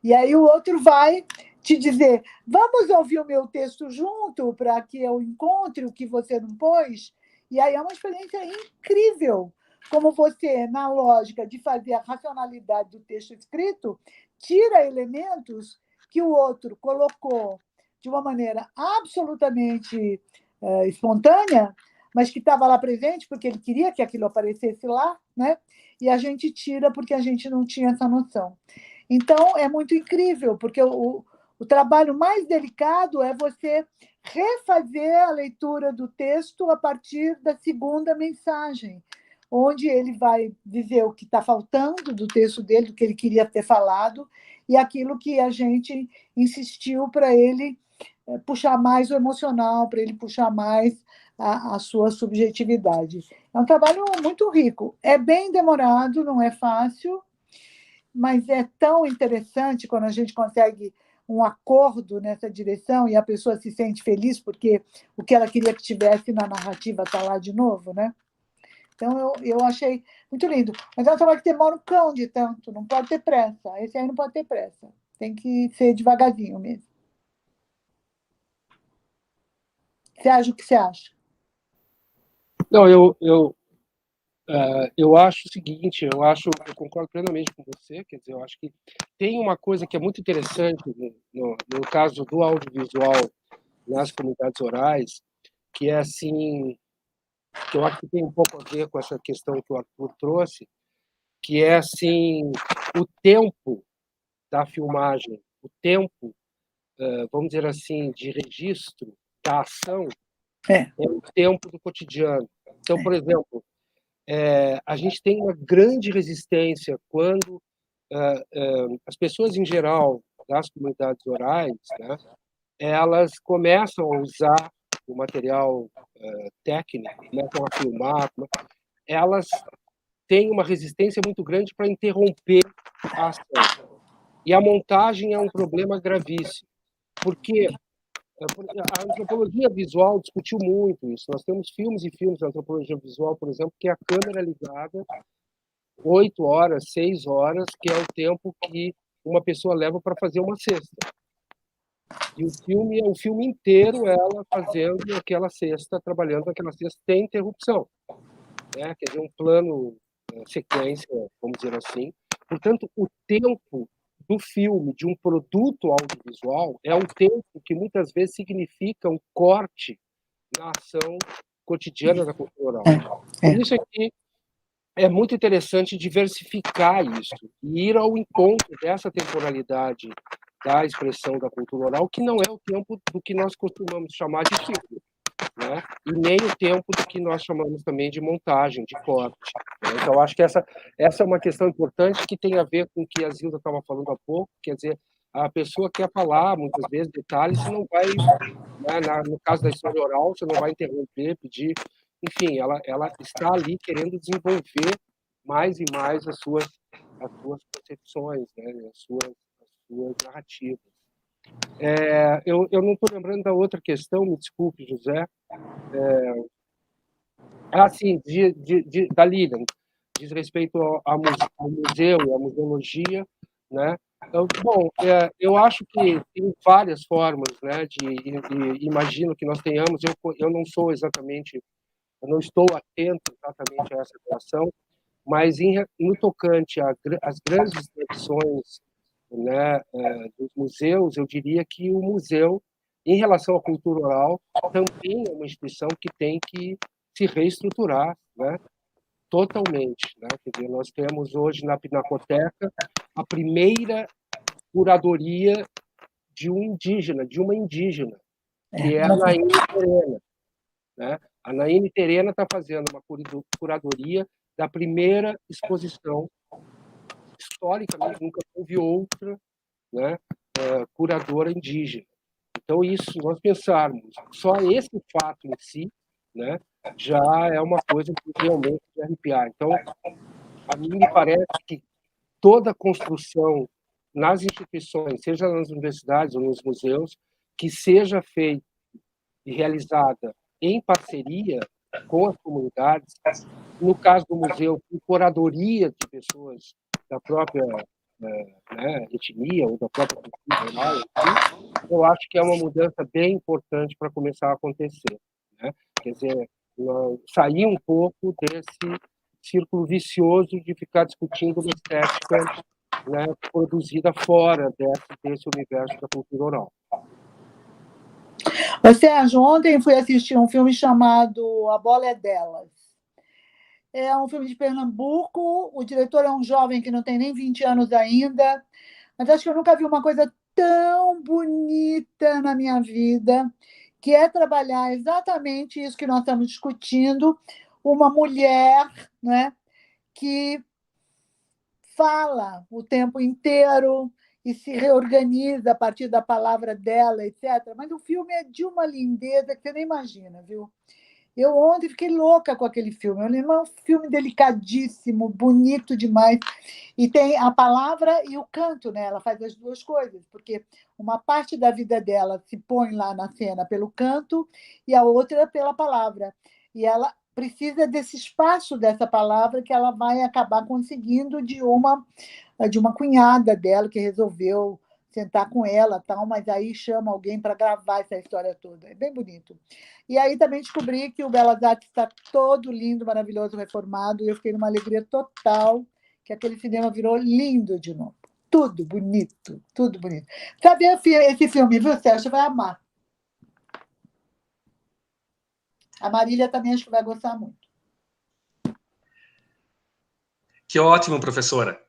E aí o outro vai te dizer, vamos ouvir o meu texto junto para que eu encontre o que você não pôs? E aí é uma experiência incrível, como você, na lógica de fazer a racionalidade do texto escrito, tira elementos que o outro colocou de uma maneira absolutamente espontânea, mas que estava lá presente porque ele queria que aquilo aparecesse lá, né? E a gente tira porque a gente não tinha essa noção. Então, é muito incrível, porque o trabalho mais delicado é você refazer a leitura do texto a partir da segunda mensagem, onde ele vai dizer o que está faltando do texto dele, do que ele queria ter falado, e aquilo que a gente insistiu para ele puxar mais o emocional, para ele puxar mais a sua subjetividade. É um trabalho muito rico. É bem demorado, não é fácil, mas é tão interessante quando a gente consegue um acordo nessa direção e a pessoa se sente feliz porque o que ela queria que tivesse na narrativa está lá de novo, né? Então, eu achei muito lindo. Mas ela falou que demora um cão de tanto, não pode ter pressa. Esse aí não pode ter pressa. Tem que ser devagarzinho mesmo. Sérgio, o que você acha? Não, eu acho o seguinte, eu concordo plenamente com você, quer dizer, eu acho que tem uma coisa que é muito interessante no caso do audiovisual nas comunidades orais, que é assim, que eu acho que tem um pouco a ver com essa questão que o Arthur trouxe, que é assim, o tempo da filmagem, o tempo, vamos dizer assim, de registro da ação é o tempo do cotidiano. Então, por exemplo, a gente tem uma grande resistência quando as pessoas em geral das comunidades orais, né, elas começam a usar o material técnico, começam a filmar, elas têm uma resistência muito grande para interromper a ação. E a montagem é um problema gravíssimo, porque a antropologia visual discutiu muito isso. Nós temos filmes e filmes de antropologia visual, por exemplo, que a câmera é ligada 8 horas, 6 horas, que é o tempo que uma pessoa leva para fazer uma cesta. E o filme é o filme inteiro ela fazendo aquela cesta, trabalhando naquela cesta, sem interrupção. Né? Quer dizer, um plano, sequência, vamos dizer assim. Portanto, o tempo do filme, de um produto audiovisual, é um tempo que muitas vezes significa um corte na ação cotidiana da cultura oral. Por isso é que é muito interessante diversificar isso e ir ao encontro dessa temporalidade da expressão da cultura oral, que não é o tempo do que nós costumamos chamar de ciclo, né? E nem o tempo do que nós chamamos também de montagem, de corte. Né? Então, acho que essa é uma questão importante que tem a ver com o que a Zilda estava falando há pouco, quer dizer, a pessoa quer falar, muitas vezes, detalhes, você não vai, né, no caso da história oral, você não vai interromper, pedir, enfim, ela está ali querendo desenvolver mais e mais as suas concepções, né, as suas narrativas. Eu não estou lembrando da outra questão, me desculpe, José. Sim, da Lilian, diz respeito ao museu e à museologia, né? Então, bom, eu acho que tem várias formas, né, imagino que nós tenhamos, eu não sou exatamente, eu não estou atento exatamente a essa relação, mas no tocante às grandes tradições, né, dos museus, eu diria que o museu, em relação à cultura oral, também é uma instituição que tem que se reestruturar, né, totalmente. Né? Quer dizer, nós temos hoje na Pinacoteca a primeira curadoria de uma indígena, que é a Naine Terena. Né? A Naine Terena está fazendo uma curadoria da primeira exposição. Historicamente, nunca houve outra, né, curadora indígena. Então, isso, nós pensarmos, só esse fato em si, né, já é uma coisa que realmente de arrepiar. Então, a mim me parece que toda construção nas instituições, seja nas universidades ou nos museus, que seja feita e realizada em parceria com as comunidades, no caso do museu, com curadoria de pessoas da própria etnia ou da própria cultura oral, eu acho que é uma mudança bem importante para começar a acontecer. Né? Quer dizer, sair um pouco desse círculo vicioso de ficar discutindo uma estética, né, produzida fora desse universo da cultura oral. Sérgio, ontem fui assistir um filme chamado A Bola é Delas. É um filme de Pernambuco, o diretor é um jovem que não tem nem 20 anos ainda, mas acho que eu nunca vi uma coisa tão bonita na minha vida, que é trabalhar exatamente isso que nós estamos discutindo, uma mulher, né, que fala o tempo inteiro e se reorganiza a partir da palavra dela, etc. Mas o filme é de uma lindeza que você nem imagina, viu? Eu ontem fiquei louca com aquele filme. É um filme delicadíssimo, bonito demais. E tem a palavra e o canto, né? Ela faz as duas coisas, porque uma parte da vida dela se põe lá na cena pelo canto e a outra pela palavra. E ela precisa desse espaço dessa palavra que ela vai acabar conseguindo de uma cunhada dela que resolveu sentar com ela, tal, mas aí chama alguém para gravar essa história toda. É bem bonito. E aí também descobri que o Belas Artes está todo lindo, maravilhoso, reformado, e eu fiquei numa alegria total que aquele cinema virou lindo de novo. Tudo bonito, tudo bonito. Sabe esse filme, viu, Sérgio? Você vai amar. A Marília também acho que vai gostar muito. Que ótimo, professora.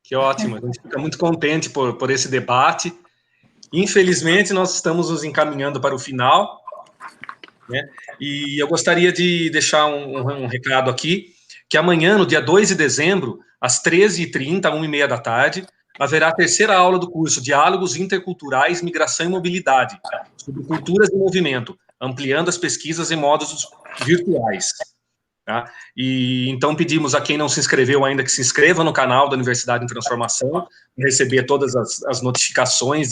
Que ótimo. A gente fica muito contente por esse debate. Infelizmente, nós estamos nos encaminhando para o final, né? E eu gostaria de deixar um recado aqui, que amanhã, no dia 2 de dezembro, às 13h30, 1h30 da tarde, haverá a terceira aula do curso Diálogos Interculturais, Migração e Mobilidade, sobre culturas e movimento, ampliando as pesquisas em modos virtuais. Tá? E então pedimos a quem não se inscreveu ainda que se inscreva no canal da Universidade em Transformação, para receber todas as notificações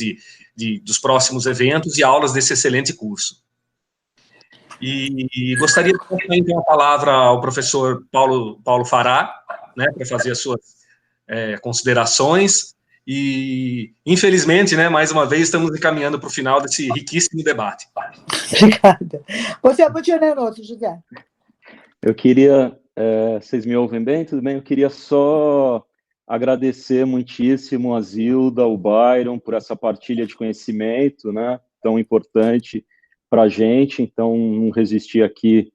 dos próximos eventos e aulas desse excelente curso. E gostaria de passar então a palavra ao professor Paulo Fará, né, para fazer as suas considerações. E, infelizmente, né, mais uma vez, estamos encaminhando para o final desse riquíssimo debate. Obrigada. Você é muito generoso, José. Eu queria, vocês me ouvem bem? Tudo bem? Eu queria só agradecer muitíssimo a Zilda, o Byron, por essa partilha de conhecimento, né, tão importante para a gente. Então, não resisti aqui,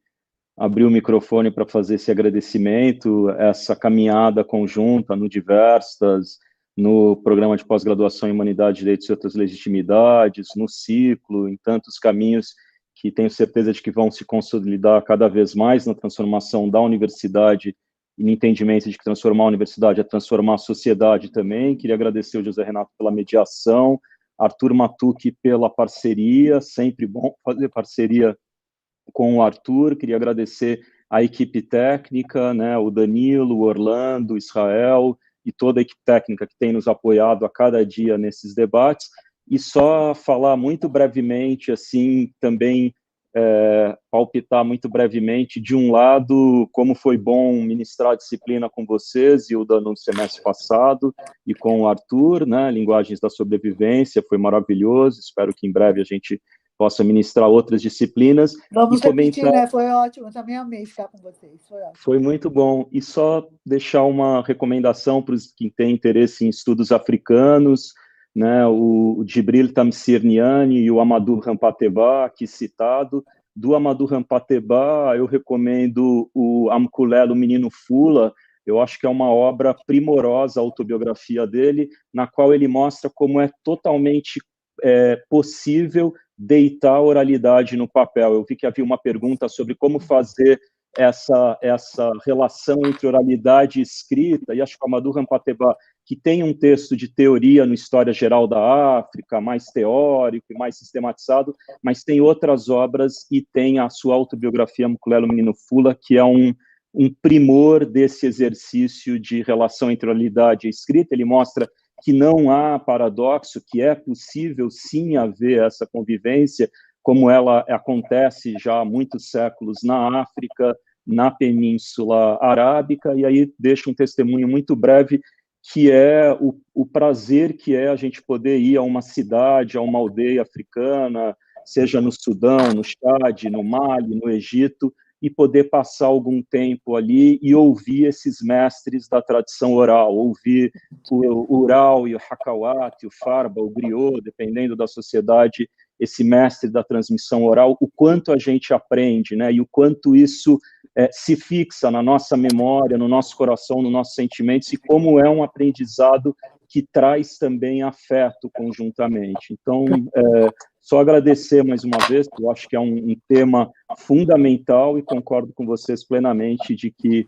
abrir o microfone para fazer esse agradecimento, essa caminhada conjunta no Diversas, no programa de pós-graduação em Humanidade, Direitos e Outras Legitimidades, no ciclo, em tantos caminhos que tenho certeza de que vão se consolidar cada vez mais na transformação da universidade e no entendimento de que transformar a universidade é transformar a sociedade também. Queria agradecer ao José Renato pela mediação, Arthur Matucci pela parceria, sempre bom fazer parceria com o Arthur. Queria agradecer a equipe técnica, né, o Danilo, o Orlando, o Israel e toda a equipe técnica que tem nos apoiado a cada dia nesses debates. E só falar muito brevemente, assim, também palpitar muito brevemente, de um lado, como foi bom ministrar a disciplina com vocês, Hilda, no semestre passado, e com o Arthur, né, Linguagens da Sobrevivência, foi maravilhoso, espero que em breve a gente possa ministrar outras disciplinas. Vamos repetir, né? Foi ótimo, eu também amei ficar com vocês, foi ótimo. Foi muito bom. E só deixar uma recomendação para os que têm interesse em estudos africanos, né, o Djibril Tamsir Niani e o Amadou Rampateba, aqui citado. Do Amadou Rampateba, eu recomendo o Amkulelo Menino Fula. Eu acho que é uma obra primorosa, a autobiografia dele, na qual ele mostra como é totalmente possível deitar a oralidade no papel. Eu vi que havia uma pergunta sobre como fazer essa relação entre oralidade e escrita, e acho que o Amadou Rampateba, que tem um texto de teoria no História Geral da África, mais teórico e mais sistematizado, mas tem outras obras e tem a sua autobiografia, Mkulelo Menino Fula, que é um primor desse exercício de relação entre oralidade e escrita. Ele mostra que não há paradoxo, que é possível sim haver essa convivência, como ela acontece já há muitos séculos na África, na Península Arábica. E aí deixo um testemunho muito breve, que é o prazer que é a gente poder ir a uma cidade, a uma aldeia africana, seja no Sudão, no Chad, no Mali, no Egito, e poder passar algum tempo ali e ouvir esses mestres da tradição oral, ouvir o Ural e o Hakawat, o Farba, o Griot, dependendo da sociedade, esse mestre da transmissão oral, o quanto a gente aprende, né, e o quanto isso se fixa na nossa memória, no nosso coração, nos nossos sentimentos, e como é um aprendizado que traz também afeto conjuntamente. Então, só agradecer mais uma vez, eu acho que é um tema fundamental e concordo com vocês plenamente de que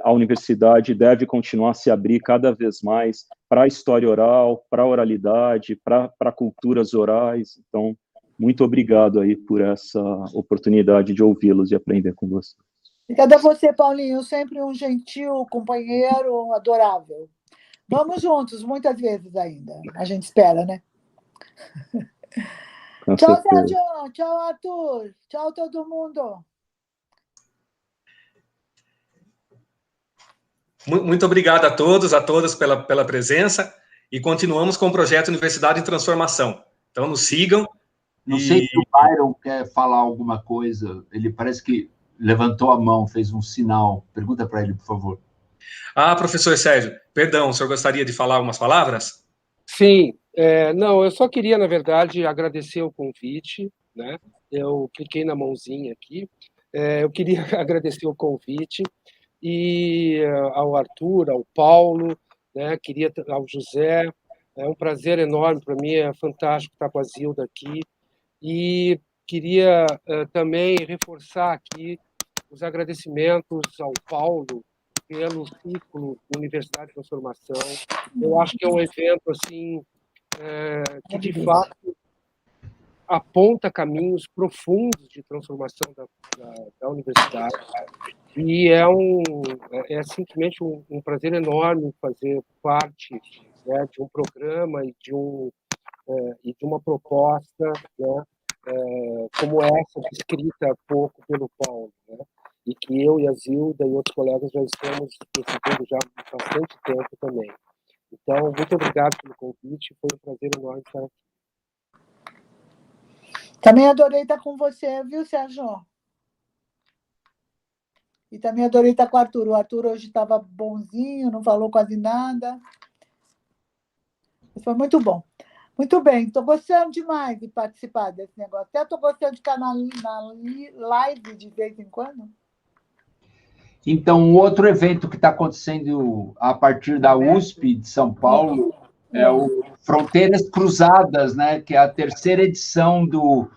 a universidade deve continuar a se abrir cada vez mais para a história oral, para a oralidade, para culturas orais. Então, Muito obrigado aí por essa oportunidade de ouvi-los e aprender com vocês. Obrigada a você, Paulinho, sempre um gentil companheiro, adorável. Vamos juntos, muitas vezes ainda. A gente espera, né? Com Tchau, certeza. Sérgio. Tchau, Arthur. Tchau, todo mundo. Muito obrigado a todos, a todas pela presença, e continuamos com o projeto Universidade em Transformação. Então, nos sigam. Não sei se o Byron quer falar alguma coisa. Ele parece que levantou a mão, fez um sinal. Pergunta para ele, por favor. Professor Sérgio, perdão, o senhor gostaria de falar algumas palavras? Sim, não, eu só queria, na verdade, agradecer o convite, né? Eu cliquei na mãozinha aqui. Eu queria agradecer o convite e ao Arthur, ao Paulo, né? Queria ao José. É um prazer enorme para mim, é fantástico estar com a Zilda aqui. E queria também reforçar aqui os agradecimentos ao Paulo pelo ciclo Universidade de Transformação. Eu acho que é um evento assim que, de fato, aponta caminhos profundos de transformação da universidade. E é simplesmente um prazer enorme fazer parte, né, de um programa e de uma proposta, né, como essa, descrita há pouco pelo Paulo, né, e que eu e a Zilda e outros colegas já estamos decidindo já há bastante tempo também. Então, muito obrigado pelo convite, foi um prazer enorme estar aqui. Também adorei estar com você, viu, Sérgio? E também adorei estar com o Arthur. O Arthur hoje estava bonzinho, não falou quase nada. Foi muito bom. Muito bem, estou gostando demais de participar desse negócio. Até estou gostando de ficar na live de vez em quando. Então, um outro evento que está acontecendo a partir da USP de São Paulo é o Fronteiras Cruzadas, né? Que é a terceira edição do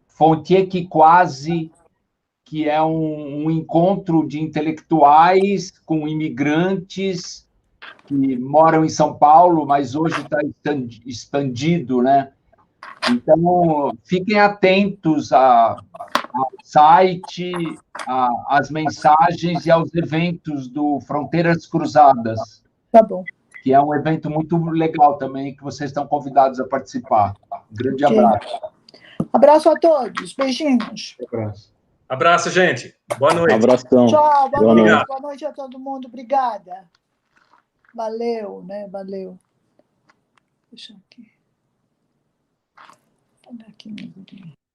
Fontie que Quase, que é um encontro de intelectuais com imigrantes que moram em São Paulo, mas hoje está expandido, né? Então, fiquem atentos ao site, às mensagens e aos eventos do Fronteiras Cruzadas. Tá bom. Que é um evento muito legal também, que vocês estão convidados a participar. Um grande abraço. Abraço a todos. Beijinhos. Abraço. Abraço, gente. Boa noite. Abração. Tchau. Boa noite. Boa noite a todo mundo. Obrigada. Valeu, né? Valeu. Deixa aqui. Olha aqui, meu Deus.